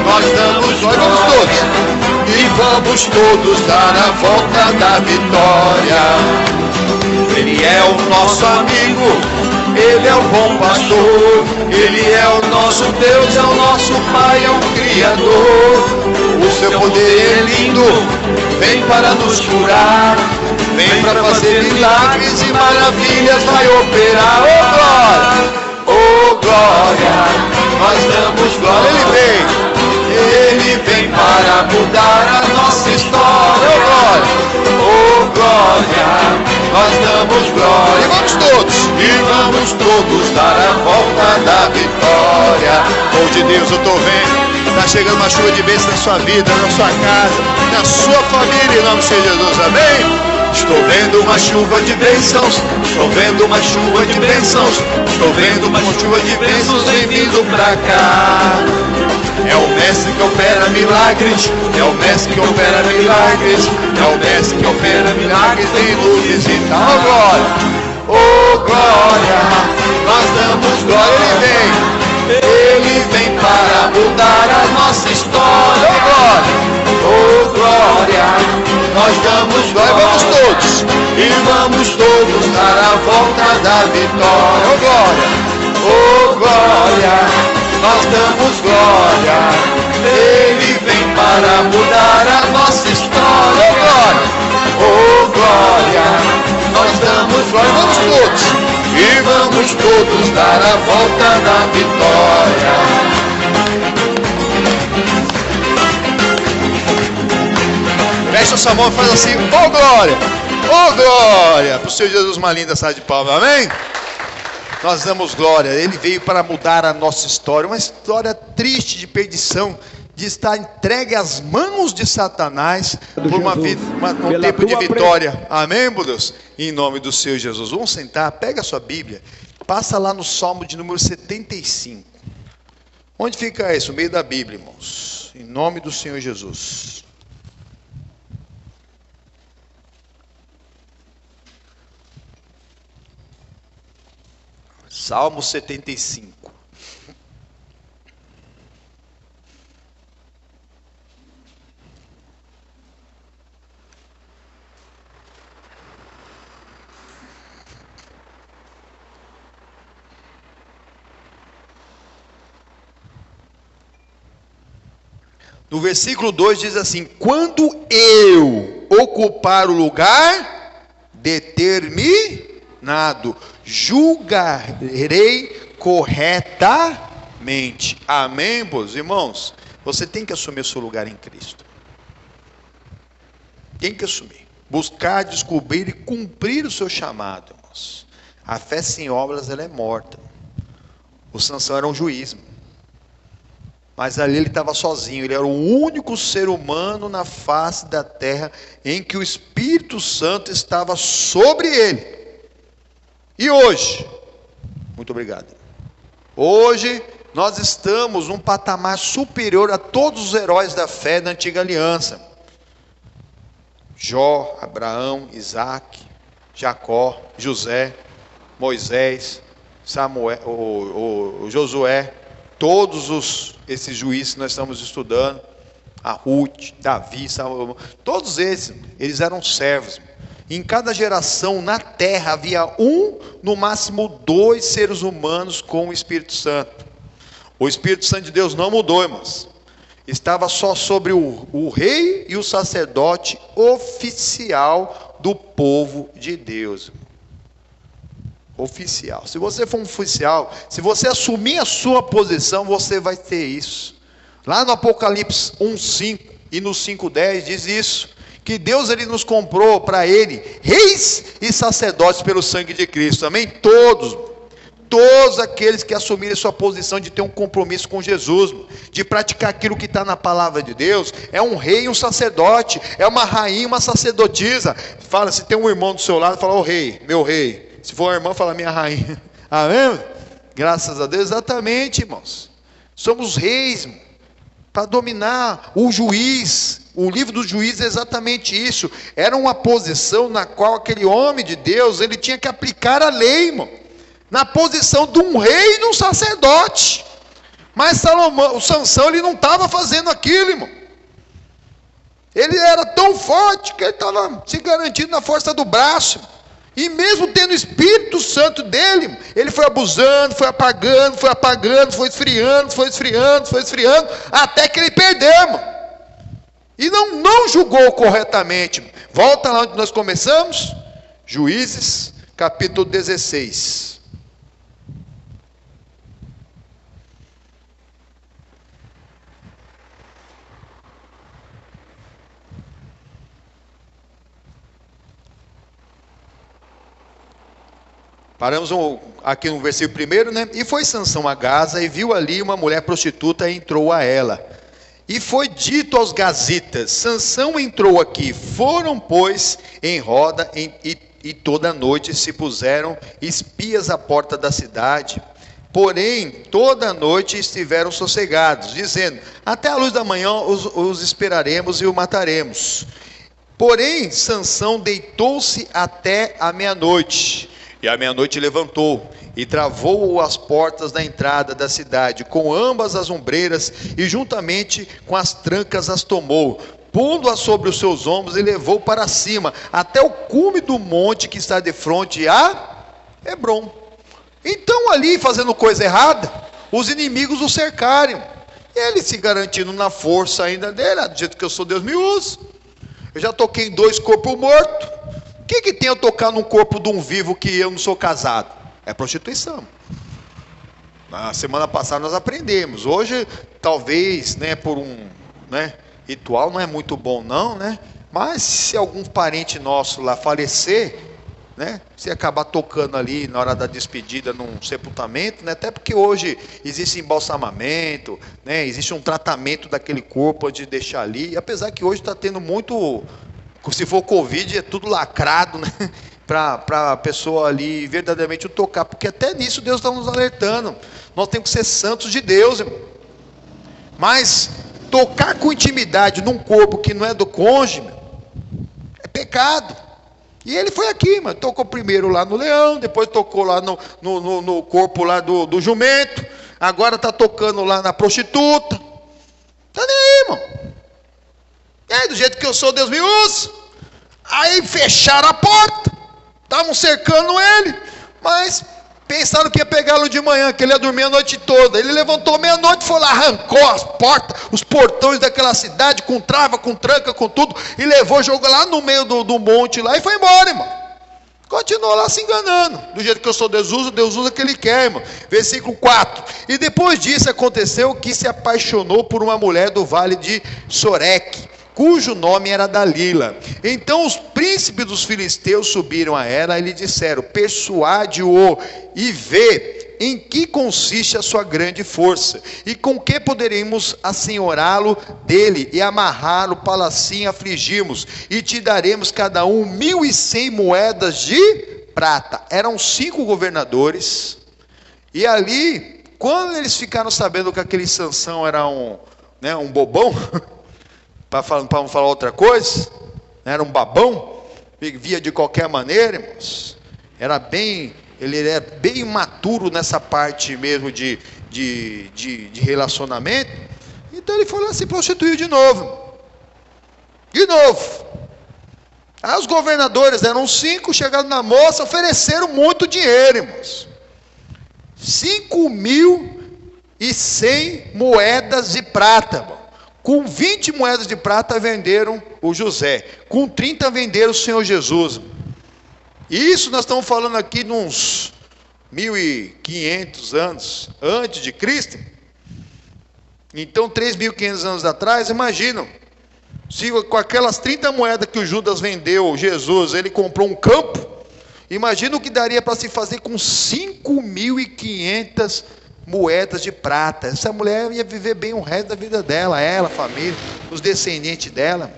nós damos glória, Vamos todos. e vamos todos dar a volta da vitória. Ele é o nosso amigo, Ele é o bom pastor, Ele é o nosso Deus, é o nosso Pai, é o Criador. O seu poder é lindo, vem para nos curar, vem para fazer milagres e maravilhas, vai operar. Oh glória, nós damos glória. Ele vem para mudar a nossa história. Oh glória, nós damos glória. E vamos todos. E vamos todos dar a volta da vitória. Povo de Deus, eu estou vendo. Está chegando uma chuva de bênção na sua vida, na sua casa, na sua família, em nome do Senhor Jesus. Amém? Estou vendo uma chuva de bênçãos, estou vendo uma chuva de bênçãos, estou vendo uma chuva de bênçãos vem vindo pra cá. É o mestre que opera milagres, é o mestre que opera milagres, é o mestre que opera milagres, vem nos visitar. Oh glória, oh glória, nós damos glória. Ele vem para mudar a nossa história. Oh glória, nós damos glória. Vamos todos. E vamos todos dar a volta da vitória. Oh glória. Oh glória, nós damos glória. Ele vem para mudar a nossa história. Oh glória, nós damos glória. Vamos todos. E vamos todos dar a volta da vitória. Fecha sua mão e faz assim, ô glória, ô glória. Para o Senhor Jesus, uma linda salva de palmas, amém? Nós damos glória, Ele veio para mudar a nossa história, uma história triste de perdição, de estar entregue às mãos de Satanás, por uma vida, um tempo de vitória, amém, meu Deus? Em nome do Senhor Jesus, vamos sentar, pega a sua Bíblia, passa lá no Salmo de número 75, onde fica isso? No meio da Bíblia, irmãos, em nome do Senhor Jesus. Salmo 75. No versículo 2 diz assim: quando eu ocupar o lugar determinado, julgarei corretamente. Amém, meus irmãos? Você tem que assumir o seu lugar em Cristo. Tem que assumir. Buscar, descobrir e cumprir o seu chamado, irmãos. A fé sem obras, ela é morta. O Sansão era um juiz, mas ali ele estava sozinho. Ele era o único ser humano na face da terra em que o Espírito Santo estava sobre ele. E hoje, muito obrigado. Hoje nós estamos num patamar superior a todos os heróis da fé da antiga aliança. Jó, Abraão, Isaac, Jacó, José, Moisés, Samuel, Josué, todos esses juízes que nós estamos estudando, a Ruth, Davi, Samuel, todos esses, eles eram servos. Em cada geração na terra havia no máximo 2 seres humanos com o Espírito Santo. O Espírito Santo de Deus não mudou, irmãos. Estava só sobre o rei e o sacerdote oficial do povo de Deus. Oficial. Se você for um oficial, se você assumir a sua posição, você vai ter isso. Lá no Apocalipse 1:5 e no 5:10 diz isso, que Deus ele nos comprou para ele reis e sacerdotes pelo sangue de Cristo. Amém? Todos aqueles que assumirem sua posição de ter um compromisso com Jesus, de praticar aquilo que está na palavra de Deus, é um rei e um sacerdote, é uma rainha, uma sacerdotisa. Fala, se tem um irmão do seu lado, fala, ô rei, meu rei. Se for uma irmã, fala, minha rainha. Amém? Graças a Deus, exatamente, irmãos. Somos reis, para dominar. O juiz, o livro do juiz é exatamente isso. Era uma posição na qual aquele homem de Deus, ele tinha que aplicar a lei, irmão. Na posição de um rei e de um sacerdote. Mas o Sansão, ele não estava fazendo aquilo, irmão. Ele era tão forte que ele estava se garantindo na força do braço. E mesmo tendo o Espírito Santo dele, ele foi abusando, foi apagando, foi esfriando, até que ele perdeu, irmão. E não julgou corretamente. Volta lá onde nós começamos. Juízes, capítulo 16. Paramos aqui no versículo 1, né? E foi Sansão a Gaza e viu ali uma mulher prostituta e entrou a ela. E foi dito aos gazitas, Sansão entrou aqui. Foram, pois, em roda e toda noite se puseram espias à porta da cidade. Porém, toda noite estiveram sossegados, dizendo, até a luz da manhã os esperaremos e o mataremos. Porém, Sansão deitou-se até a meia-noite. E à meia-noite levantou e travou as portas da entrada da cidade, com ambas as ombreiras, e juntamente com as trancas as tomou, pondo-as sobre os seus ombros, e levou para cima, até o cume do monte que está de frente a Hebrom. Então ali, fazendo coisa errada, os inimigos o cercaram, ele se garantindo na força ainda dele, do jeito que eu sou, Deus me usa. Eu já toquei em 2 corpos mortos. O que tem eu tocar num corpo de um vivo que eu não sou casado? É prostituição. Na semana passada nós aprendemos. Hoje, talvez, né, por um ritual, não é muito bom não, né? Mas se algum parente nosso lá falecer, né, se acabar tocando ali na hora da despedida num sepultamento, né, até porque hoje existe embalsamamento, né, existe um tratamento daquele corpo antes de deixar ali, apesar que hoje está tendo muito... Se for Covid, é tudo lacrado, né? Para a pessoa ali verdadeiramente o tocar, porque até nisso Deus está nos alertando. Nós temos que ser santos de Deus, irmão. Mas tocar com intimidade num corpo que não é do cônjuge, é pecado. E ele foi aqui, mano. Tocou primeiro lá no leão, depois tocou lá no corpo lá do jumento. agora está tocando lá na prostituta. Tá nem aí, irmão. E aí, do jeito que eu sou, Deus me usa. Aí fecharam a porta, estavam cercando ele, mas pensaram que ia pegá-lo de manhã, que ele ia dormir a noite toda. Ele levantou meia-noite, foi lá, arrancou as portas, os portões daquela cidade, com trava, com tranca, com tudo, e levou, jogou lá no meio do monte lá e foi embora, irmão. Continuou lá se enganando. Do jeito que eu sou, Deus usa o que ele quer, irmão. Versículo 4. E depois disso aconteceu que se apaixonou por uma mulher do vale de Soreque, cujo nome era Dalila. Então os príncipes dos filisteus subiram a ela e lhe disseram: persuade-o e vê em que consiste a sua grande força, e com que poderemos assenhorá-lo dele e amarrá-lo para assim afligirmos, e te daremos cada um 1.100 moedas de prata. Eram 5 governadores, e ali, quando eles ficaram sabendo que aquele Sansão era um bobão, para não falar outra coisa, era um babão, vivia de qualquer maneira, irmãos, ele era bem imaturo nessa parte mesmo de relacionamento. Então ele foi lá se prostituiu de novo. Aí os governadores eram 5, chegaram na moça, ofereceram muito dinheiro, irmãos, 5.100 moedas de prata, irmão. Com 20 moedas de prata venderam o José, com 30 venderam o Senhor Jesus. Isso nós estamos falando aqui de uns 1.500 anos antes de Cristo. Então 3.500 anos atrás, imaginam, se com aquelas 30 moedas que o Judas vendeu Jesus, ele comprou um campo, imagina o que daria para se fazer com 5.500 moedas de prata. Essa mulher ia viver bem o resto da vida dela, ela, a família, os descendentes dela.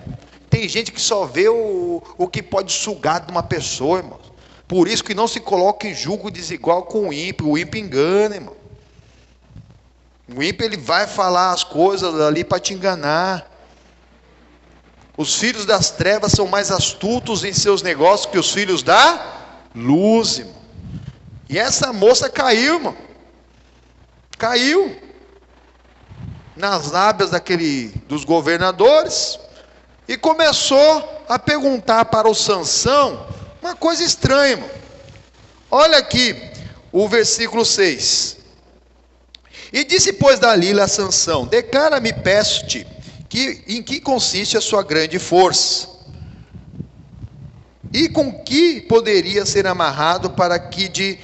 Tem gente que só vê o que pode sugar de uma pessoa, irmão. Por isso que não se coloca em julgo desigual com o ímpio. O ímpio engana, irmão. O ímpio, ele vai falar as coisas ali para te enganar. Os filhos das trevas são mais astutos em seus negócios que os filhos da luz, irmão. E essa moça caiu, irmão. Caiu nas lábias dos governadores e começou a perguntar para o Sansão uma coisa estranha, irmão. Olha aqui o versículo 6. E disse, pois, Dalila a Sansão: declara-me, peço-te, em que consiste a sua grande força, e com que poderia ser amarrado para te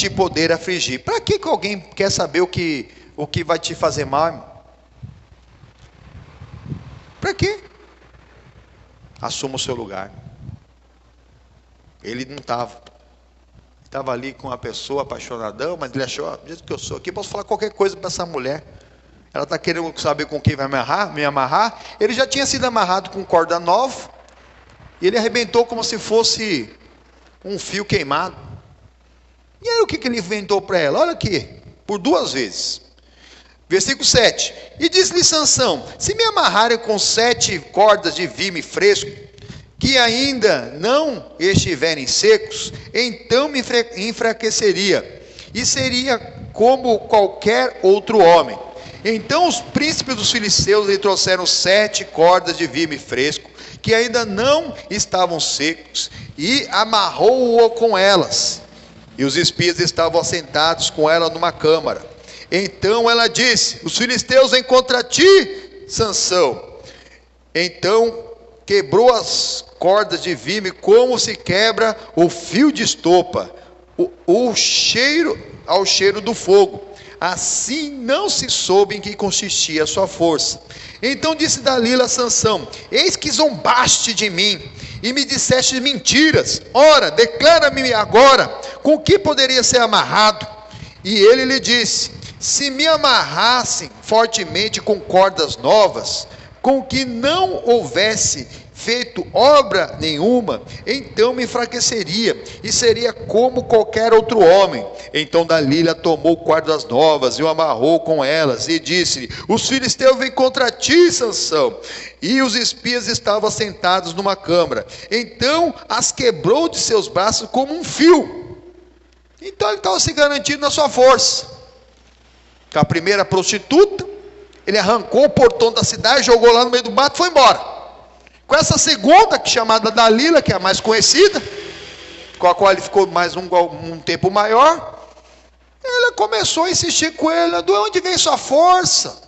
poder afligir. Para que alguém quer saber o que vai te fazer mal, irmão? Para quê? Assuma o seu lugar. Ele não estava. Estava ali com uma pessoa apaixonadão, mas ele achou: do jeito que eu sou aqui, posso falar qualquer coisa para essa mulher. Ela está querendo saber com quem vai me amarrar. Ele já tinha sido amarrado com corda nova, e ele arrebentou como se fosse um fio queimado. E aí o que ele inventou para ela? Olha aqui, por 2 vezes. Versículo 7. E disse-lhe Sansão: se me amarrarem com 7 cordas de vime fresco, que ainda não estiverem secos, então me enfraqueceria, e seria como qualquer outro homem. Então os príncipes dos filisteus lhe trouxeram 7 cordas de vime fresco, que ainda não estavam secos, e amarrou-o com elas. E os espias estavam assentados com ela numa câmara. Então ela disse: os filisteus vêm contra ti, Sansão. Então quebrou as cordas de vime como se quebra o fio de estopa, ao cheiro do fogo. Assim não se soube em que consistia a sua força. Então disse Dalila a Sansão: eis que zombaste de mim e me disseste mentiras. Ora, declara-me agora com que poderia ser amarrado. E ele lhe disse: se me amarrassem fortemente com cordas novas, com que não houvesse feito obra nenhuma, então me enfraqueceria, e seria como qualquer outro homem. Então Dalila tomou cordas novas e o amarrou com elas, e disse-lhe: os filisteus vêm contra ti, Sansão. E os espias estavam sentados numa câmara. Então as quebrou de seus braços como um fio. Então ele estava se garantindo na sua força. com a primeira prostituta, ele arrancou o portão da cidade, jogou lá no meio do mato e foi embora. Com essa segunda, chamada Dalila, que é a mais conhecida, com a qual ele ficou mais um tempo maior, ela começou a insistir com ele: de onde vem sua força?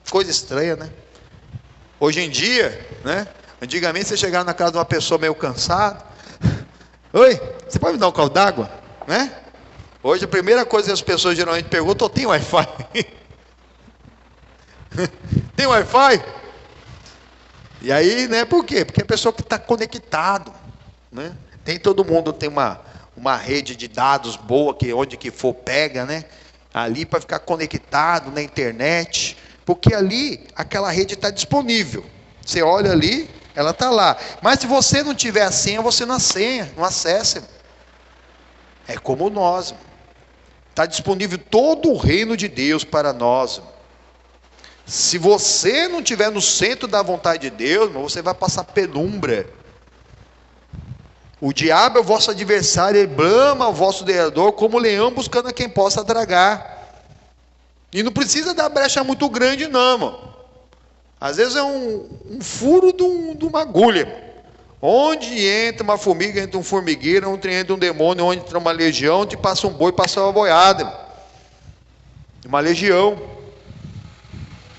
Coisa estranha, né? Hoje em dia, né? Antigamente você chegava na casa de uma pessoa meio cansado: oi, você pode me dar um copo d'água? Né? Hoje a primeira coisa que as pessoas geralmente perguntam: tem Wi-Fi? Tem Wi-Fi? E aí, né, por quê? Porque é a pessoa que está conectado, né? Todo mundo tem uma rede de dados boa, que onde que for pega, né? Ali para ficar conectado na internet, porque ali aquela rede está disponível. Você olha ali, ela está lá. Mas se você não tiver a senha, você não acessa. É como nós. Está disponível todo o reino de Deus para nós. Se você não estiver no centro da vontade de Deus, você vai passar penumbra. O diabo é o vosso adversário, ele brama o vosso devorador como leão buscando a quem possa tragar. E não precisa dar brecha muito grande não, irmão. Às vezes é um furo de uma agulha. Onde entra uma formiga, entra um formigueiro, onde entra um demônio, onde entra uma legião, onde passa um boi, passa uma boiada, irmão. Uma legião.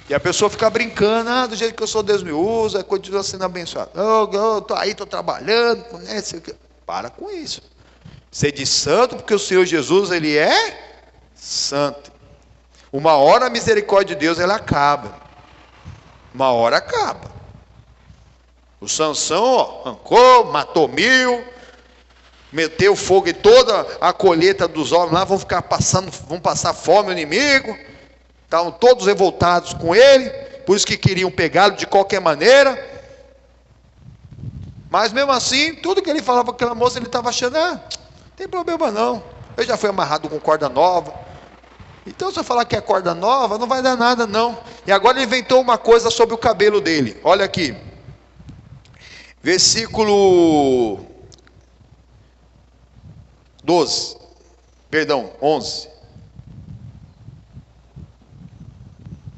E a pessoa fica brincando: do jeito que eu sou, Deus me usa, continua sendo abençoado. Eu estou aí, estou trabalhando. Né? Para com isso. Ser de santo, porque o Senhor Jesus, Ele é santo. Uma hora a misericórdia de Deus, ela acaba. Uma hora acaba. O Sansão, arrancou, matou 1000, meteu fogo em toda a colheita dos homens lá, vão passar fome o inimigo. Estavam todos revoltados com ele, por isso que queriam pegá-lo de qualquer maneira. Mas mesmo assim, tudo que ele falava com aquela moça, ele estava achando: não tem problema não, eu já fui amarrado com corda nova. Então se eu falar que é corda nova, não vai dar nada não. E agora ele inventou uma coisa sobre o cabelo dele. Olha aqui, versículo 11.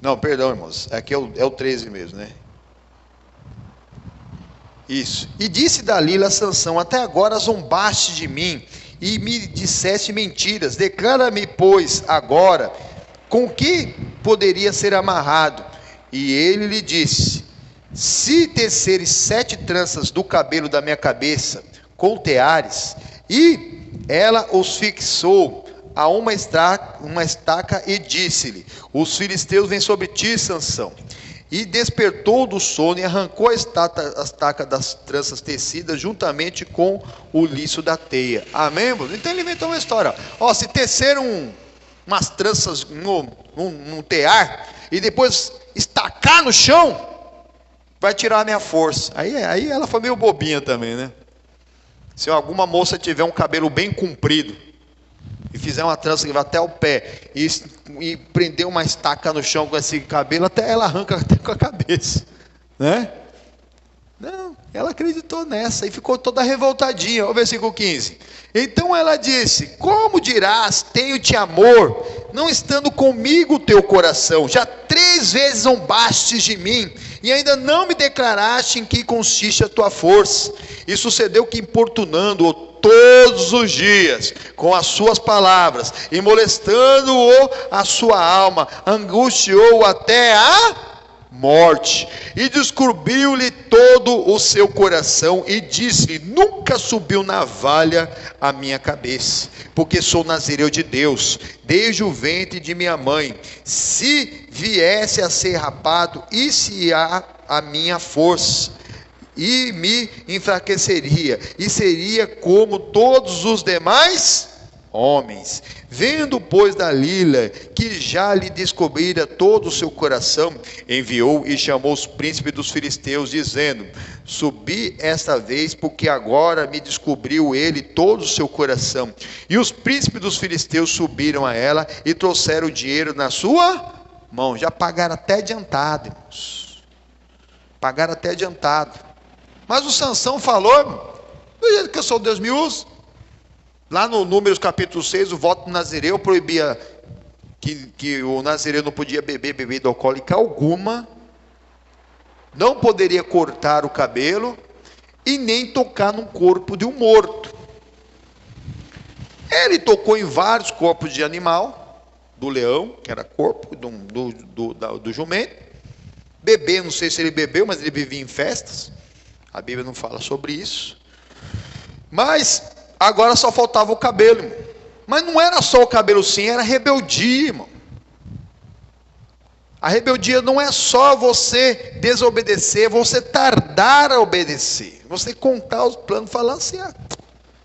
Não, perdão, irmãos, aqui é o 13 mesmo, né? Isso. E disse Dalila a Sansão: até agora zombaste de mim e me disseste mentiras. Declara-me, pois, agora, com que poderia ser amarrado? E ele lhe disse: se teceres 7 tranças do cabelo da minha cabeça com teares. E ela os fixou a uma estaca e disse-lhe: os filisteus vêm sobre ti, Sansão. E despertou do sono e arrancou a estaca das tranças tecidas juntamente com o liço da teia. Amém, irmãos? Então ele inventou uma história. Se teceram umas tranças num tear e depois estacar no chão, vai tirar a minha força. Aí ela foi meio bobinha também, né? Se alguma moça tiver um cabelo bem comprido e fizer uma trança que vai até o pé e prender uma estaca no chão com esse cabelo, até ela arranca até com a cabeça, né? Não, ela acreditou nessa e ficou toda revoltadinha. Olha o versículo 15. Então ela disse: como dirás, tenho-te amor, não estando comigo o teu coração? Já 3 vezes zombastes de mim e ainda não me declaraste em que consiste a tua força. E sucedeu que, importunando-o todos os dias com as suas palavras e molestando-o a sua alma, angustiou-o até a morte, e descobriu-lhe todo o seu coração, e disse-lhe: nunca subiu navalha à minha cabeça, porque sou nazireu de Deus, desde o ventre de minha mãe. Se viesse a ser rapado, isso a minha força, e me enfraqueceria, e seria como todos os demais homens. Vendo, pois, Dalila que já lhe descobrira todo o seu coração, enviou e chamou os príncipes dos filisteus, dizendo: subi esta vez, porque agora me descobriu ele todo o seu coração. E os príncipes dos filisteus subiram a ela e trouxeram o dinheiro na sua mão. Já pagaram até adiantado, irmãos. Pagaram até adiantado. Mas o Sansão falou: do jeito que eu sou, Deus me usa. Lá no Números capítulo 6, o voto do nazireu proibia que o nazireu não podia beber bebida alcoólica alguma, não poderia cortar o cabelo e nem tocar num corpo de um morto. Ele tocou em vários corpos de animal, do leão, que era corpo do jumento. Beber, não sei se ele bebeu, mas ele vivia em festas. A Bíblia não fala sobre isso. Mas agora só faltava o cabelo, irmão. Mas não era só o cabelo sim, era rebeldia, irmão. A rebeldia não é só você desobedecer, você tardar a obedecer. Você contar os planos, falar assim,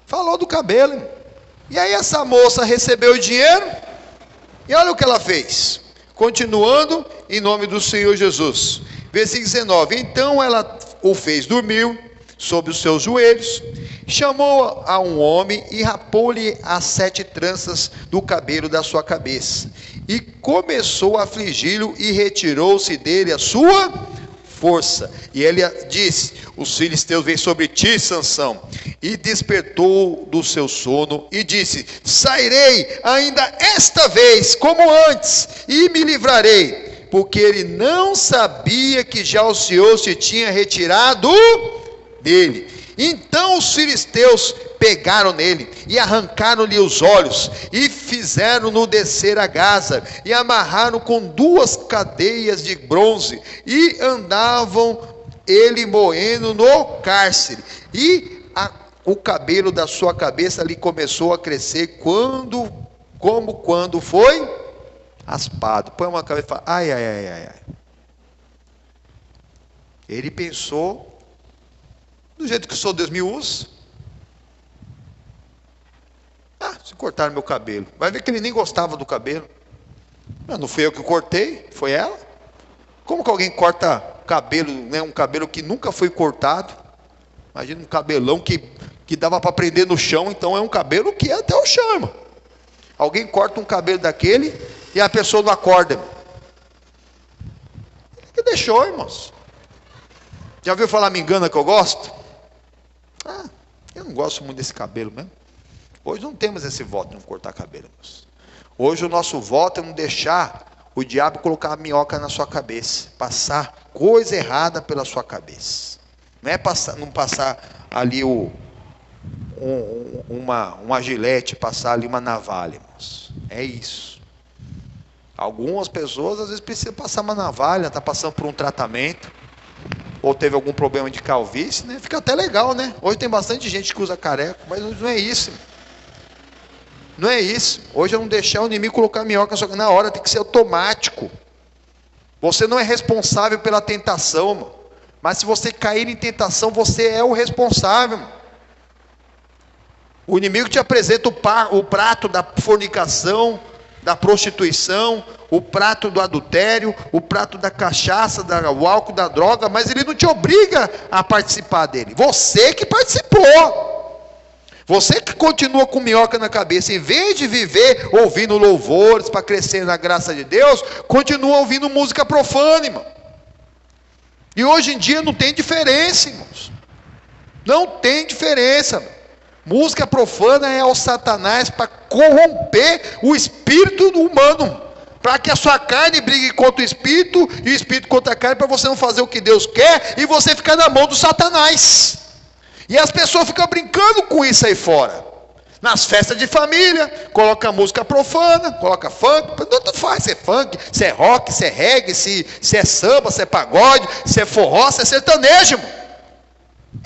falou do cabelo, irmão. E aí essa moça recebeu o dinheiro, e olha o que ela fez. Continuando, em nome do Senhor Jesus. Versículo 19. Então ela o fez dormir sobre os seus joelhos, chamou a um homem e rapou-lhe as 7 tranças do cabelo da sua cabeça. E começou a afligi-lo e retirou-se dele a sua força. E ele disse: os filisteus vêm sobre ti, Sansão. E despertou do seu sono e disse: sairei ainda esta vez, como antes, e me livrarei. Porque ele não sabia que já o Senhor se tinha retirado dele. Então os filisteus pegaram nele e arrancaram-lhe os olhos e fizeram-no descer a Gaza e amarraram com 2 cadeias de bronze e andavam ele moendo no cárcere. E o cabelo da sua cabeça lhe começou a crescer quando foi raspado. Põe uma cabeça e fala: ai. Ele pensou do jeito que o Senhor Deus me usa. Se cortaram meu cabelo. Vai ver que ele nem gostava do cabelo. Não fui eu que cortei, foi ela. Como que alguém corta cabelo, né? Um cabelo que nunca foi cortado. Imagina um cabelão que dava para prender no chão. Então é um cabelo que é até o chão, irmão. Alguém corta um cabelo daquele e a pessoa não acorda, irmão. Ele que deixou, irmãos. Já ouviu falar me engana que eu gosto? Eu não gosto muito desse cabelo mesmo. Hoje não temos esse voto de não cortar cabelo, irmãos. Hoje o nosso voto é não deixar o diabo colocar a minhoca na sua cabeça, passar coisa errada pela sua cabeça. Não passar ali uma gilete, passar ali uma navalha, irmãos. É isso. Algumas pessoas às vezes precisam passar uma navalha, está passando por um tratamento, ou teve algum problema de calvície, né? Fica até legal, né? Hoje tem bastante gente que usa careca, mas não é isso, irmão. Não é isso. Hoje é não deixar o inimigo colocar minhoca na hora, tem que ser automático. Você não é responsável pela tentação, irmão. Mas se você cair em tentação, você é o responsável, irmão. O inimigo te apresenta o prato da fornicação, da prostituição, o prato do adultério, o prato da cachaça, do álcool, da droga, mas ele não te obriga a participar dele. Você que participou. Você que continua com minhoca na cabeça, em vez de viver ouvindo louvores para crescer na graça de Deus, continua ouvindo música profana, irmão. E hoje em dia não tem diferença, irmãos. Não tem diferença, irmão. Música profana é ao Satanás para corromper o espírito humano, para que a sua carne brigue contra o espírito e o espírito contra a carne, para você não fazer o que Deus quer e você ficar na mão do Satanás. E as pessoas ficam brincando com isso aí fora. Nas festas de família, coloca música profana, coloca funk, tanto faz, se é funk, se é rock, se é reggae, se é samba, se é pagode, se é forró, se é sertanejo, irmão.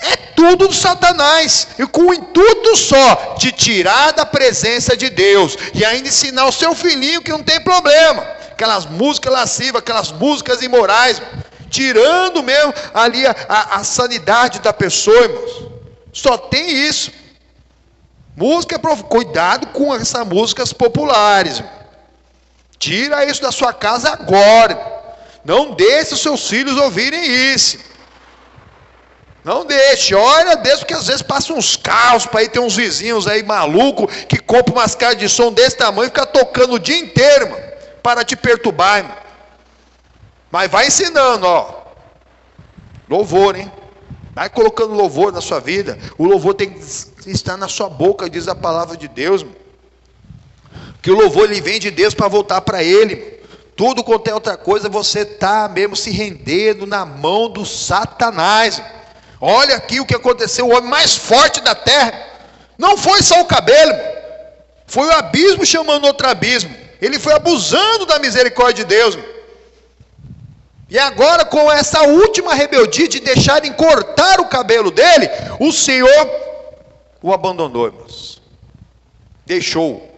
É tudo do Satanás, e com o intuito só de tirar da presença de Deus, e ainda ensinar o seu filhinho que não tem problema, aquelas músicas lascivas, aquelas músicas imorais, tirando mesmo ali a sanidade da pessoa, irmãos. Só tem isso. Música, cuidado com essas músicas populares, irmão. Tira isso da sua casa agora, irmão. Não deixe os seus filhos ouvirem isso. Não deixe, olha Deus, porque às vezes passa uns carros para ir, tem uns vizinhos aí malucos que compram umas caixas de som desse tamanho e fica tocando o dia inteiro, irmão, para te perturbar, irmão. Mas vai ensinando, ó. Louvor, hein? Vai colocando louvor na sua vida. O louvor tem que estar na sua boca, diz a palavra de Deus, irmão. Que o louvor ele vem de Deus para voltar para Ele. Tudo quanto é outra coisa, você está mesmo se rendendo na mão do Satanás. Olha aqui o que aconteceu, o homem mais forte da terra. Não foi só o cabelo, foi o abismo chamando outro abismo. Ele foi abusando da misericórdia de Deus. E agora, com essa última rebeldia de deixarem cortar o cabelo dele, o Senhor o abandonou, irmãos. Deixou.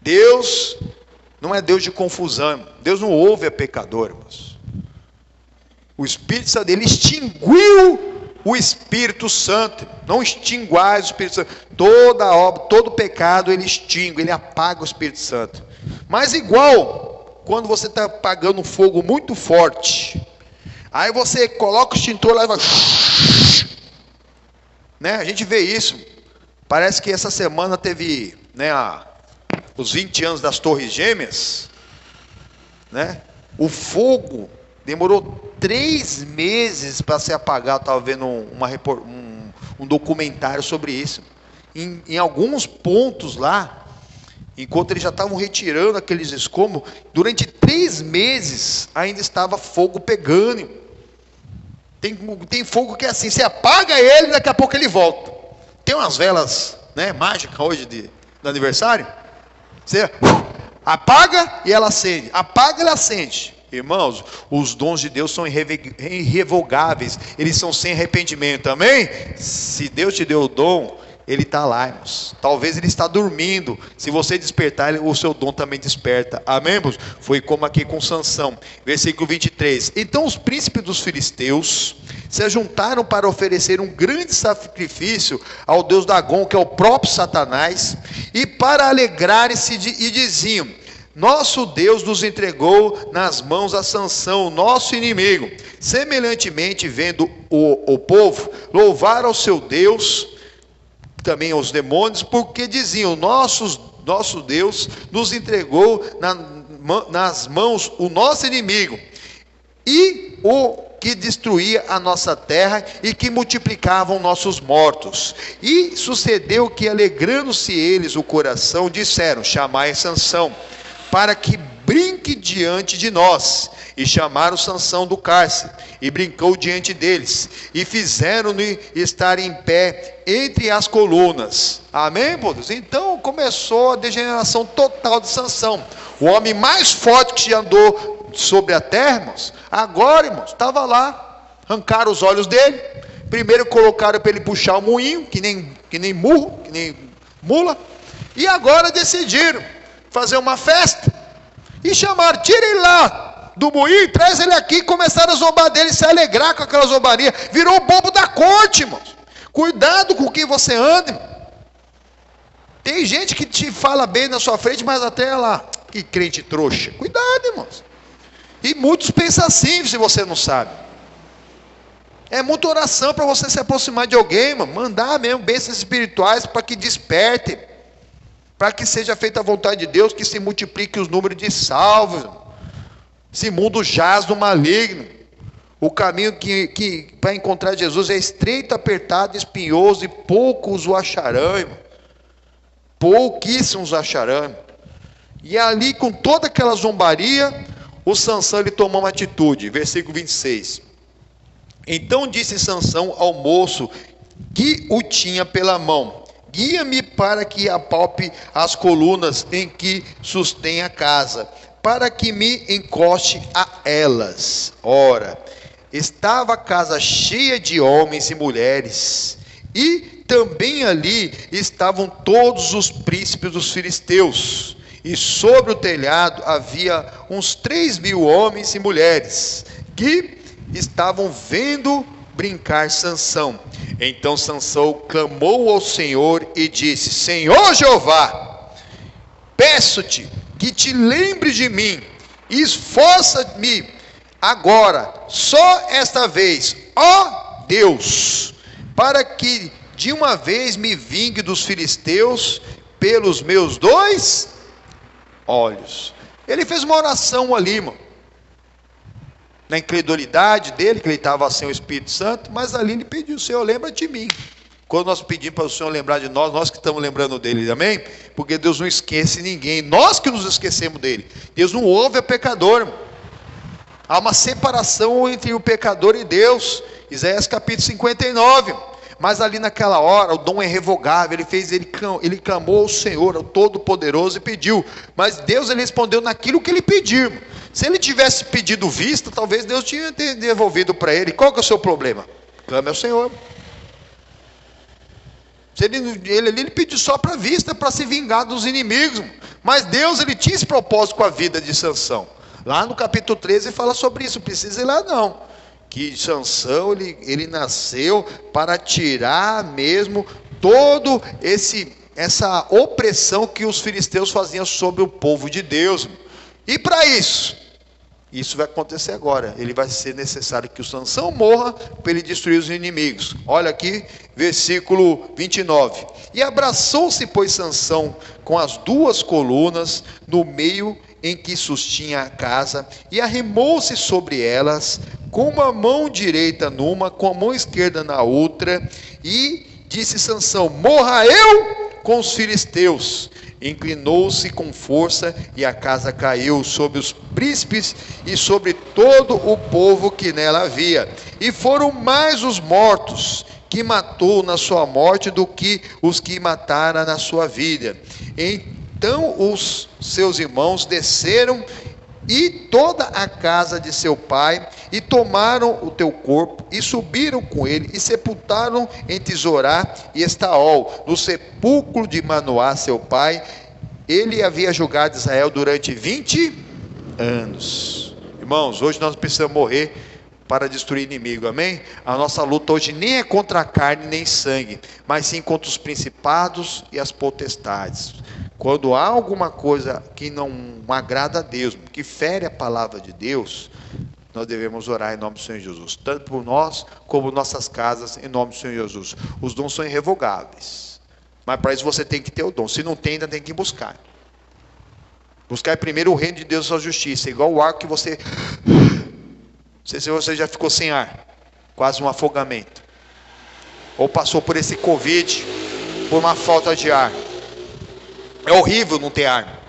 Deus não é Deus de confusão, irmão. Deus não ouve a pecador, irmãos. O Espírito Santo, ele extinguiu o Espírito Santo. Não extinguais o Espírito Santo. Toda obra, todo pecado, ele extingue, ele apaga o Espírito Santo. Mas igual, quando você está apagando um fogo muito forte, aí você coloca o extintor lá e vai... né? A gente vê isso. Parece que essa semana teve, né, os 20 anos das Torres Gêmeas, né? O fogo demorou 3 meses para se apagar. Eu estava vendo um documentário sobre isso. Em alguns pontos lá, enquanto eles já estavam retirando aqueles escombros, durante 3 meses ainda estava fogo pegando. Tem fogo que é assim, você apaga ele, daqui a pouco ele volta. Tem umas velas, né, mágicas hoje do aniversário. Você apaga e ela acende, apaga e ela acende. Irmãos, os dons de Deus são irrevogáveis, eles são sem arrependimento, amém? Se Deus te deu o dom, ele está lá, irmãos. Talvez ele está dormindo. Se você despertar, o seu dom também desperta, amém, irmãos? Foi como aqui com Sansão, versículo 23. Então os príncipes dos filisteus se ajuntaram para oferecer um grande sacrifício ao deus Dagom, que é o próprio Satanás, e para alegrarem-se e diziam: nosso Deus nos entregou nas mãos a Sansão, nosso inimigo. Semelhantemente, vendo o povo louvar ao seu Deus, também aos demônios, porque diziam: nosso Deus nos entregou nas mãos o nosso inimigo, e o que destruía a nossa terra e que multiplicavam nossos mortos. E sucedeu que, alegrando-se eles o coração, disseram: chamai Sansão, para que brinque diante de nós. E chamaram Sansão do cárcere, e brincou diante deles, e fizeram-no estar em pé entre as colunas. Amém, pois? Então começou a degeneração total de Sansão, o homem mais forte que já andou sobre a terra, irmãos. Agora, irmãos, estava lá, arrancaram os olhos dele. Primeiro colocaram para ele puxar o moinho, que nem murro, que nem mula. E agora decidiram fazer uma festa e chamaram: tira ele lá do moinho, traz ele aqui. Começaram a zombar dele, se alegrar com aquela zombaria. Virou o bobo da corte, irmãos. Cuidado com quem você anda, irmão. Tem gente que te fala bem na sua frente, mas até lá, que crente trouxa. Cuidado, irmãos. E muitos pensam assim, se você não sabe. É muita oração para você se aproximar de alguém, irmão. Mandar mesmo bênçãos espirituais para que desperte, para que seja feita a vontade de Deus, que se multiplique os números de salvos, irmão. Esse mundo jaz do maligno. O caminho que para encontrar Jesus é estreito, apertado, espinhoso, e poucos o acharão, irmão. Pouquíssimos acharão. E ali, com toda aquela zombaria, o Sansão ele tomou uma atitude. Versículo 26. Então disse Sansão ao moço que o tinha pela mão: guia-me para que apalpe as colunas em que sustém a casa, para que me encoste a elas. Ora, estava a casa cheia de homens e mulheres, e também ali estavam todos os príncipes dos filisteus, e sobre o telhado havia uns 3.000 homens e mulheres, que estavam vendo brincar Sansão. Então Sansão clamou ao Senhor e disse: Senhor Jeová, peço-te que te lembre de mim, e esforça-me agora, só esta vez, ó Deus, para que de uma vez me vingue dos filisteus pelos meus 2 olhos. Ele fez uma oração ali, irmão, na incredulidade dele, que ele estava sem o Espírito Santo, mas ali ele pediu: Senhor, lembra de mim, Quando nós pedimos para o Senhor lembrar de nós, nós que estamos lembrando dele, amém? Porque Deus não esquece ninguém, nós que nos esquecemos dele. Deus não ouve a pecador, irmão. Há uma separação entre o pecador e Deus. Isaías capítulo 59. Mas ali naquela hora, o dom é irrevogável. Ele clamou ao Senhor, ao Todo-Poderoso, e pediu. Mas Deus, ele respondeu naquilo que ele pediu. Se ele tivesse pedido vista, talvez Deus tinha devolvido para ele. Qual que é o seu problema? Clame ao Senhor. Ele pediu só para vista, para se vingar dos inimigos. Mas Deus, ele tinha esse propósito com a vida de Sansão. Lá no capítulo 13 ele fala sobre isso, não precisa ir lá não. Que Sansão, ele nasceu para tirar mesmo todo essa opressão que os filisteus faziam sobre o povo de Deus. E para isso vai acontecer agora. Ele vai ser necessário que o Sansão morra para ele destruir os inimigos. Olha aqui, versículo 29. E abraçou-se, pois, Sansão com as duas colunas no meio em que sustinha a casa, e arrimou-se sobre elas, com uma mão direita numa, com a mão esquerda na outra, e disse Sansão: morra eu com os filisteus. Inclinou-se com força, e a casa caiu sobre os príncipes e sobre todo o povo que nela havia. E foram mais os mortos que matou na sua morte do que os que matara na sua vida. Então os seus irmãos desceram e toda a casa de seu pai, e tomaram o teu corpo, e subiram com ele, e sepultaram entre Zorá e Estaol, no sepulcro de Manoá seu pai. Ele havia julgado Israel durante 20 anos. Irmãos, hoje nós precisamos morrer para destruir inimigo, amém? A nossa luta hoje nem é contra a carne nem sangue, mas sim contra os principados e as potestades. Quando há alguma coisa que não agrada a Deus, que fere a palavra de Deus, nós devemos orar em nome do Senhor Jesus, tanto por nós como nossas casas, em nome do Senhor Jesus. Os dons são irrevogáveis, mas para isso você tem que ter o dom. Se não tem, ainda tem que buscar. Buscar primeiro o reino de Deus e a sua justiça, igual o ar que você... Não sei se você já ficou sem ar, quase um afogamento, ou passou por esse Covid, por uma falta de ar. É horrível não ter ar.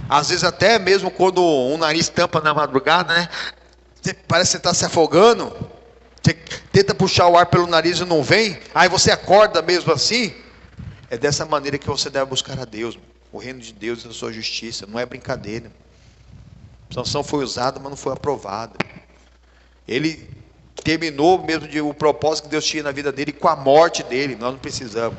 Às vezes até mesmo quando o nariz tampa na madrugada, né? Parece que você está se afogando. Você tenta puxar o ar pelo nariz e não vem. Aí você acorda mesmo assim. É dessa maneira que você deve buscar a Deus. O reino de Deus e a sua justiça. Não é brincadeira. Sansão foi usado, mas não foi aprovado. Ele terminou mesmo o propósito que Deus tinha na vida dele com a morte dele. Nós não precisamos.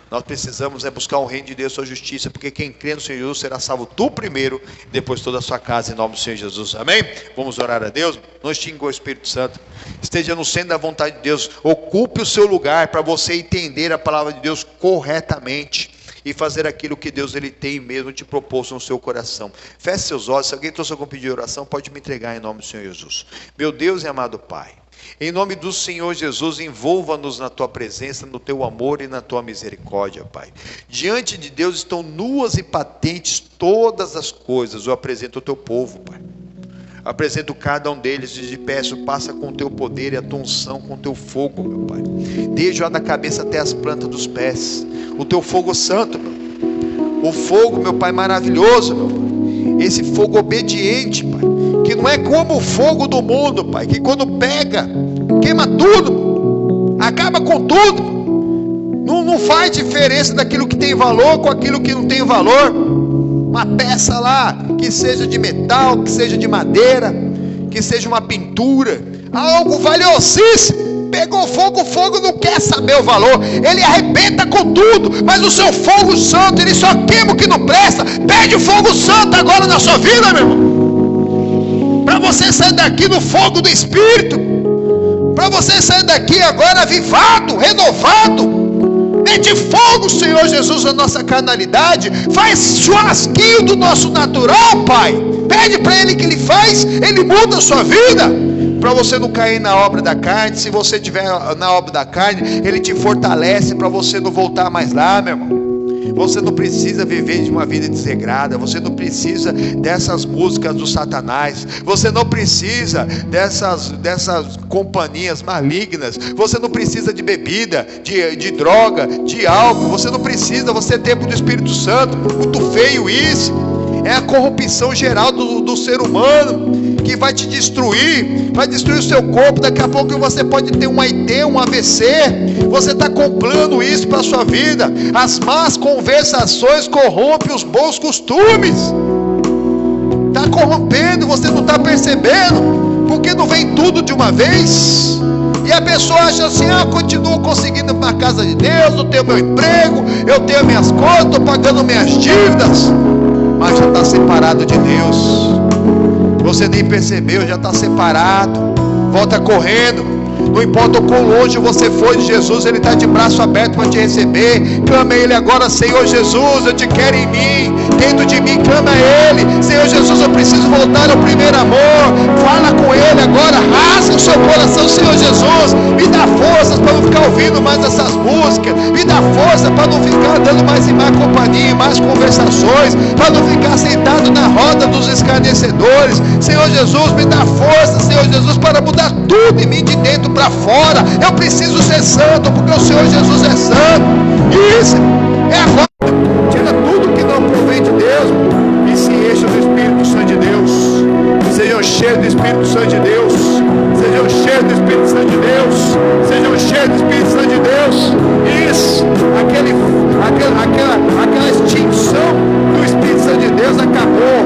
Nós precisamos buscar o reino de Deus e a sua justiça, porque quem crê no Senhor Jesus será salvo tu primeiro, depois toda a sua casa, em nome do Senhor Jesus, amém? Vamos orar a Deus. Não extinga o Espírito Santo, esteja no centro da vontade de Deus, ocupe o seu lugar, para você entender a palavra de Deus corretamente, e fazer aquilo que Deus ele tem mesmo te proposto no seu coração. Feche seus olhos. Se alguém trouxe algum pedido de oração, pode me entregar em nome do Senhor Jesus. Meu Deus e amado Pai, em nome do Senhor Jesus, envolva-nos na Tua presença, no Teu amor e na Tua misericórdia, Pai. Diante de Deus estão nuas e patentes todas as coisas. Eu apresento o Teu povo, Pai. Apresento cada um deles e te peço, passa com o Teu poder e a Tua unção, com o Teu fogo, meu Pai. Desde da cabeça até as plantas dos pés. O Teu fogo santo, meu. O fogo, meu Pai, maravilhoso, meu. Esse fogo obediente, Pai. Que não é como o fogo do mundo, Pai, que quando pega, queima tudo, acaba com tudo, não faz diferença daquilo que tem valor com aquilo que não tem valor. Uma peça lá, que seja de metal, que seja de madeira, que seja uma pintura, algo valiosíssimo, pegou fogo, o fogo não quer saber o valor, ele arrebenta com tudo, mas o seu fogo santo, ele só queima o que não presta. Pede o fogo santo agora na sua vida, meu irmão, para você sair daqui no fogo do Espírito, para você sair daqui agora avivado, renovado. Mete fogo, Senhor Jesus, na nossa carnalidade, faz churrasquinho do nosso natural, Pai. Pede para Ele que Ele faz, Ele muda a sua vida, para você não cair na obra da carne. Se você estiver na obra da carne, Ele te fortalece para você não voltar mais lá, meu irmão. Você não precisa viver de uma vida desregrada. Você não precisa dessas músicas do Satanás. Você não precisa dessas companhias malignas. Você não precisa de bebida, de droga, de álcool. Você não precisa. Você é templo do Espírito Santo. Muito feio isso. É a corrupção geral do ser humano que vai te destruir, vai destruir o seu corpo. Daqui a pouco você pode ter um AIT, um AVC. Você está comprando isso para a sua vida. As más conversações corrompem os bons costumes. Está corrompendo, você não está percebendo, porque não vem tudo de uma vez. E a pessoa acha assim: eu continuo conseguindo na casa de Deus, eu tenho meu emprego, eu tenho minhas contas, estou pagando minhas dívidas, mas já está separado de Deus. Você nem percebeu, já está separado. Volta correndo. Não importa o quão longe você for de Jesus, Ele está de braço aberto para te receber. Clama a Ele agora: Senhor Jesus, eu te quero em mim, dentro de mim, clama a Ele. Senhor Jesus, eu preciso voltar ao primeiro amor. Fala com Ele agora, rasga o seu coração. Senhor Jesus, me dá forças para não ficar ouvindo mais essas músicas, me dá força para não ficar andando mais em má companhia, em más conversações, para não ficar sentado na roda dos escarnecedores. Senhor Jesus, me dá força, Senhor Jesus, para mudar tudo em mim, de dentro para fora. Eu preciso ser santo, porque o Senhor Jesus é santo. Isso é agora. Tira tudo que não provém de Deus e se encha do Espírito Santo de Deus. Sejam cheios do Espírito Santo de Deus. Sejam cheios do Espírito Santo de Deus. Sejam cheios do Espírito Santo de Deus. Isso, aquela extinção do Espírito Santo de Deus acabou.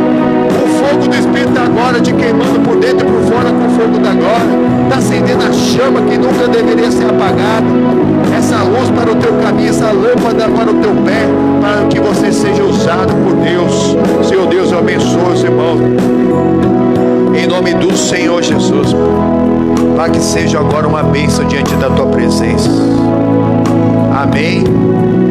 O fogo do Espírito está agora te queimando por dentro e por fora com o fogo da glória. Está acendendo a chama que nunca deveria ser apagada. Essa luz para o teu caminho, essa lâmpada para o teu pé, para que você seja usado por Deus. Senhor Deus, eu abençoe os irmãos. Em nome do Senhor Jesus, para que seja agora uma bênção diante da tua presença. Amém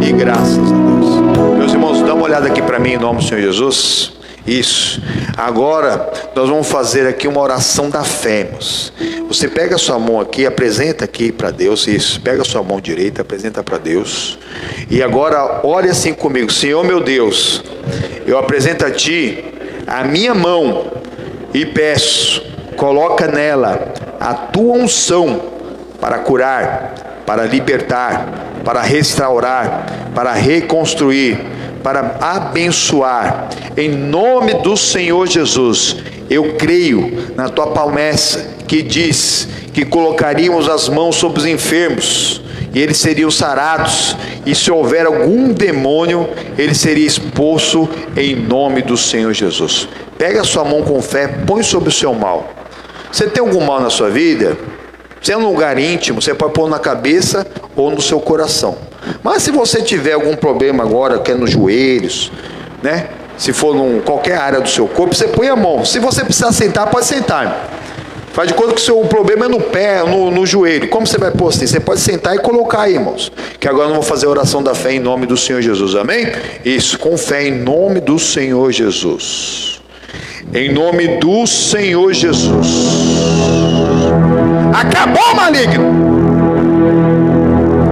e graças a Deus. Meus irmãos, dá uma olhada aqui para mim em nome do Senhor Jesus. Isso. Agora nós vamos fazer aqui uma oração da fé, irmãos. Você pega a sua mão aqui, apresenta aqui para Deus. Isso. Pega a sua mão direita, apresenta para Deus. E agora ore assim comigo: Senhor meu Deus, eu apresento a Ti a minha mão e peço, coloca nela a Tua unção para curar, para libertar, para restaurar, para reconstruir, para abençoar. Em nome do Senhor Jesus, eu creio na tua promessa que diz que colocaríamos as mãos sobre os enfermos e eles seriam sarados, e se houver algum demônio, ele seria expulso em nome do Senhor Jesus. Pega a sua mão com fé, põe sobre o seu mal. Você tem algum mal na sua vida? Se é um lugar íntimo, você pode pôr na cabeça ou no seu coração. Mas se você tiver algum problema agora, que é nos joelhos, né? Se for em qualquer área do seu corpo, você põe a mão. Se você precisar sentar, pode sentar. Faz de conta que o seu problema é no pé, no joelho. Como você vai pôr assim? Você pode sentar e colocar aí, irmãos. Que agora nós vamos fazer a oração da fé em nome do Senhor Jesus. Amém? Isso, com fé em nome do Senhor Jesus. Em nome do Senhor Jesus. Acabou, maligno.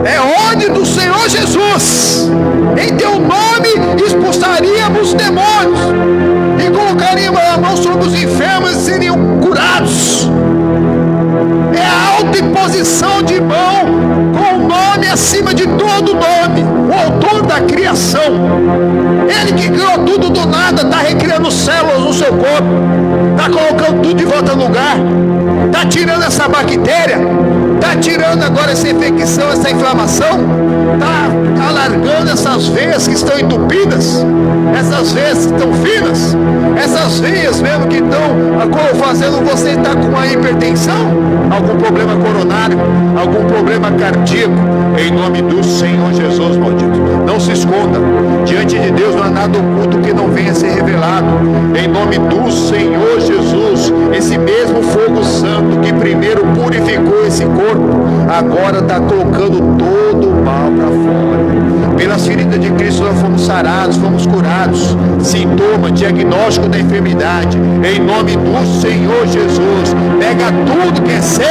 É ordem do Senhor Jesus. Em teu nome expulsaríamos demônios e colocaríamos a mão sobre os enfermos e seriam curados. É a alta imposição de mão com o nome acima de todo nome, o autor da criação. Ele que criou tudo do nada, está recriando células no seu corpo, está colocando tudo de volta no lugar, está tirando essa bactéria, está tirando agora essa infecção, essa inflamação, está alargando essas veias que estão entupidas, essas veias que estão finas, essas veias mesmo que estão fazendo você estar com uma hipertensão, algum problema coronário, algum problema cardíaco, em nome do Senhor Jesus, maldito. Não se esconda, diante de Deus não há nada oculto que não venha a ser revelado. Em nome do Senhor Jesus, esse mesmo fogo santo que primeiro purificou esse corpo, agora está colocando todo o mal para fora. Pelas feridas de Cristo nós fomos fomos sarados, fomos curados. Sintoma, diagnóstico da enfermidade, em nome do Senhor Jesus. Pega tudo que é seu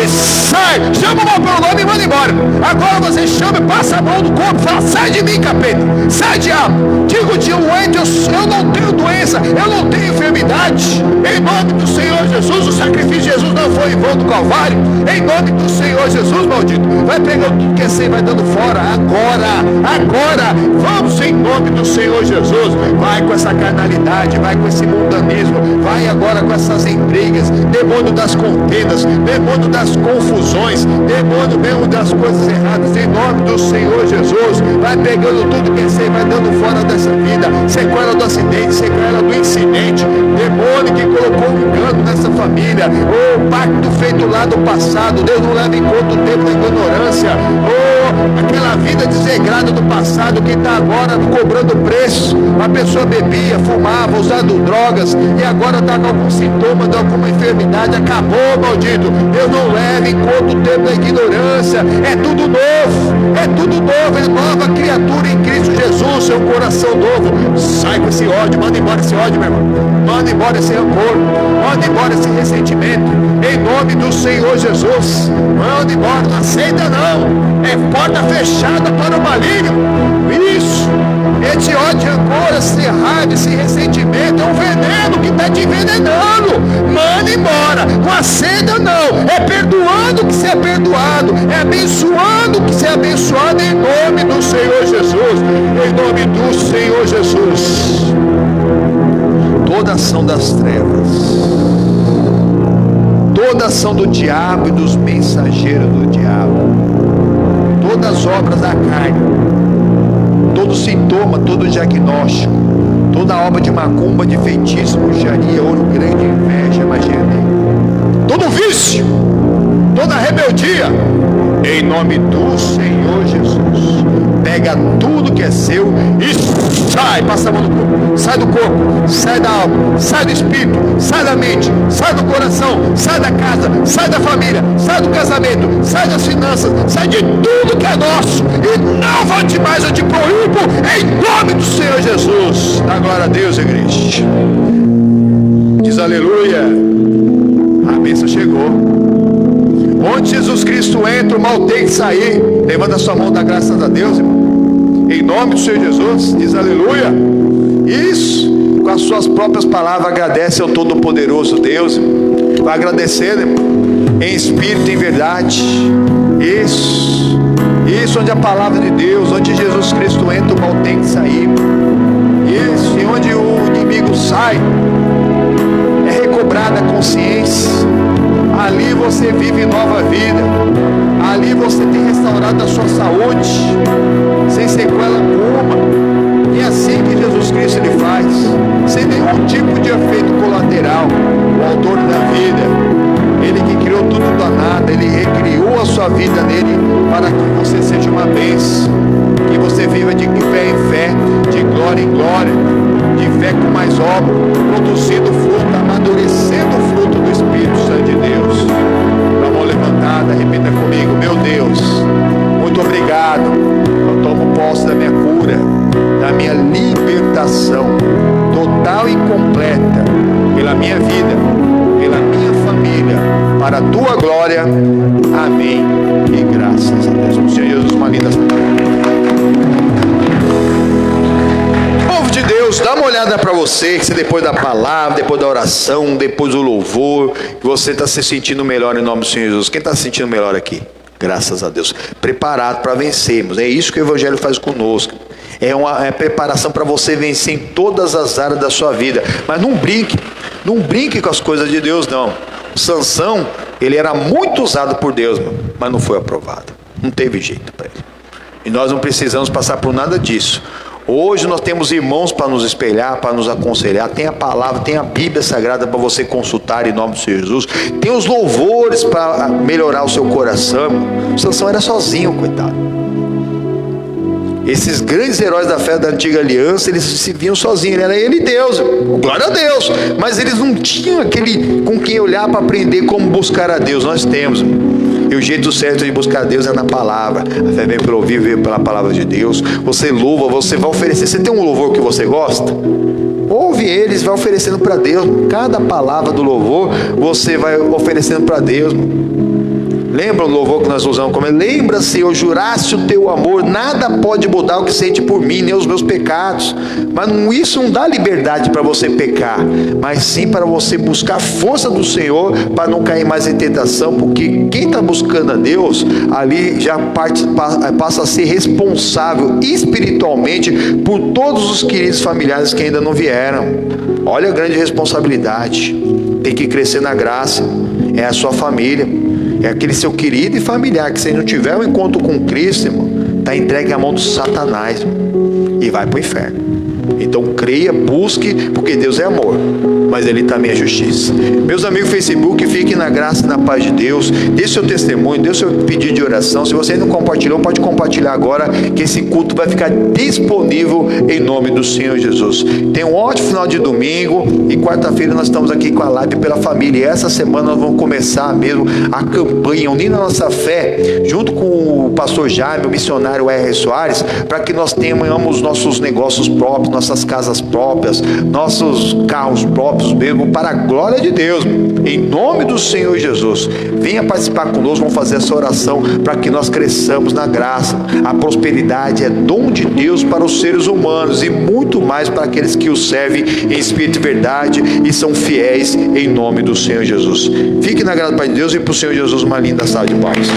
e sai. Chama o mal pelo nome e manda embora. Agora você chama e passa a mão no corpo, fala: sai de mim, capeta, sai, diabo. Digo de doente, eu não tenho doença, eu não tenho enfermidade. Em nome do Senhor Jesus, o sacrifício de Jesus não foi em vão do Calvário. Em nome do Senhor Jesus, maldito, vai pegando tudo que é seu e vai dando fora. Agora, vamos em nome do Senhor Jesus. Vai com essa carnalidade, vai com esse mundanismo, vai agora com essas intrigas, demônio das contendas, demônio das confusões, demônio mesmo das coisas erradas. Em nome do Senhor Jesus, vai pegando tudo que é seu e vai dando fora dessa vida. Sequela do acidente, sequela do incidente, demônio que colocou um engano nessa família, ou pacto feito lá do passado. Deus não leva em conta o tempo da ignorância, ou aquela vida desregrada do passado que está agora cobrando preço. A pessoa bebia, fumava, usando drogas e agora está com algum sintoma de alguma enfermidade. Acabou, maldito. Deus não leva em conta o tempo da ignorância. É tudo novo, é nova criatura em Cristo Jesus. Seu coração novo. Sai com esse ódio, manda embora esse ódio, meu irmão. Manda embora esse rancor, manda embora esse ressentimento, em nome do Senhor Jesus. Manda embora, não aceita não. É porta fechada para o maligno. Isso, esse ódio, rancor, esse raiva, esse ressentimento é um veneno que está te envenenando. Manda embora, não aceita não. É perdoando que se é perdoado, é abençoando que se é abençoado, em nome do Senhor Jesus. Em nome do Senhor Jesus. Toda ação das trevas, toda ação do diabo e dos mensageiros do diabo, todas as obras da carne, todo sintoma, todo diagnóstico, toda obra de macumba, de feitiço, bruxaria, ouro grande, inveja, magia negra, todo vício, toda rebeldia, em nome do Senhor Jesus. Pega tudo que é seu e sai, passa a mão no corpo, sai do corpo, sai da alma, sai do espírito, sai da mente, sai do coração, sai da casa, sai da família, sai do casamento, sai das finanças, sai de tudo que é nosso e não volte mais, eu te proíbo em nome do Senhor Jesus. Dá glória a Deus, igreja. Diz aleluia. A bênção chegou. Onde Jesus Cristo entra, o mal tem que sair. Levanta a sua mão, dá graças a Deus, irmão. Em nome do Senhor Jesus, diz aleluia. Isso, com as suas próprias palavras, agradece ao Todo-Poderoso Deus. Vai agradecendo, irmão, em espírito e em verdade. Isso, onde a palavra de Deus, onde Jesus Cristo entra, o mal tem que sair. Isso, e onde o inimigo sai, é recobrada a consciência. Ali você vive nova vida. Ali você tem restaurado a sua saúde, sem sequela alguma. E é assim que Jesus Cristo ele faz, sem nenhum tipo de efeito colateral. O autor da vida, ele que criou tudo do nada, ele recriou a sua vida nele para que você seja uma bênção, que você viva de fé em fé, de glória em glória, de fé com mais obra, produzindo fruto, amadurecendo o fruto do Espírito Santo de Deus. Com a mão levantada, repita comigo: meu Deus, muito obrigado. Eu tomo posse da minha cura, da minha libertação total e completa, pela minha vida, pela minha família, para a tua glória. Amém. E graças a Deus. O Senhor Jesus, uma linda. Povo de Deus, dá uma olhada para você, que você, depois da palavra, depois da oração, depois do louvor, você está se sentindo melhor em nome do Senhor Jesus. Quem está se sentindo melhor aqui? Graças a Deus. Preparado para vencermos. É isso que o Evangelho faz conosco. É uma preparação para você vencer em todas as áreas da sua vida. Mas não brinque com as coisas de Deus, não. O Sansão, ele era muito usado por Deus, mas não foi aprovado. Não teve jeito para ele. E nós não precisamos passar por nada disso. Hoje nós temos irmãos para nos espelhar, para nos aconselhar. Tem a palavra, tem a Bíblia Sagrada para você consultar em nome do Senhor Jesus. Tem os louvores para melhorar o seu coração. O Sansão era sozinho, coitado. Esses grandes heróis da fé da antiga aliança, eles se viam sozinhos. Ele era ele e Deus, glória a Deus. Mas eles não tinham aquele com quem olhar para aprender como buscar a Deus. Nós temos. E o jeito certo de buscar Deus é na palavra. A fé vem pelo ouvir, vem pela palavra de Deus. Você louva, você vai oferecer. Você tem um louvor que você gosta? Ouve eles, vai oferecendo para Deus. Cada palavra do louvor você vai oferecendo para Deus. Lembra o louvor que nós usamos como lembra, Senhor, juraste o teu amor, nada pode mudar o que sente por mim, nem os meus pecados. Mas isso não dá liberdade para você pecar, mas sim para você buscar a força do Senhor, para não cair mais em tentação, porque quem está buscando a Deus, ali já passa a ser responsável espiritualmente por todos os queridos familiares que ainda não vieram. Olha a grande responsabilidade. Tem que crescer na graça. É a sua família, é aquele seu querido e familiar que, se não tiver um encontro com Cristo, irmão, está entregue à mão do Satanás, irmão, e vai para o inferno. Então creia, busque, porque Deus é amor, mas Ele também é justiça. Meus amigos do Facebook, fiquem na graça e na paz de Deus. Dê seu testemunho, dê seu pedido de oração. Se você ainda não compartilhou, pode compartilhar agora, que esse culto vai ficar disponível em nome do Senhor Jesus. Tenha um ótimo final de domingo, e quarta-feira nós estamos aqui com a live pela família. E essa semana nós vamos começar mesmo a campanha Unindo a Nossa Fé, junto com o pastor Jaime, o missionário R. Soares, para que nós tenhamos nossos negócios próprios, nossas casas próprias, nossos carros próprios mesmo, para a glória de Deus, em nome do Senhor Jesus. Venha participar conosco, vamos fazer essa oração para que nós cresçamos na graça. A prosperidade é dom de Deus para os seres humanos, e muito mais para aqueles que o servem em espírito e verdade e são fiéis, em nome do Senhor Jesus. Fique na graça de Deus, e para o Senhor Jesus uma linda salva de palmas.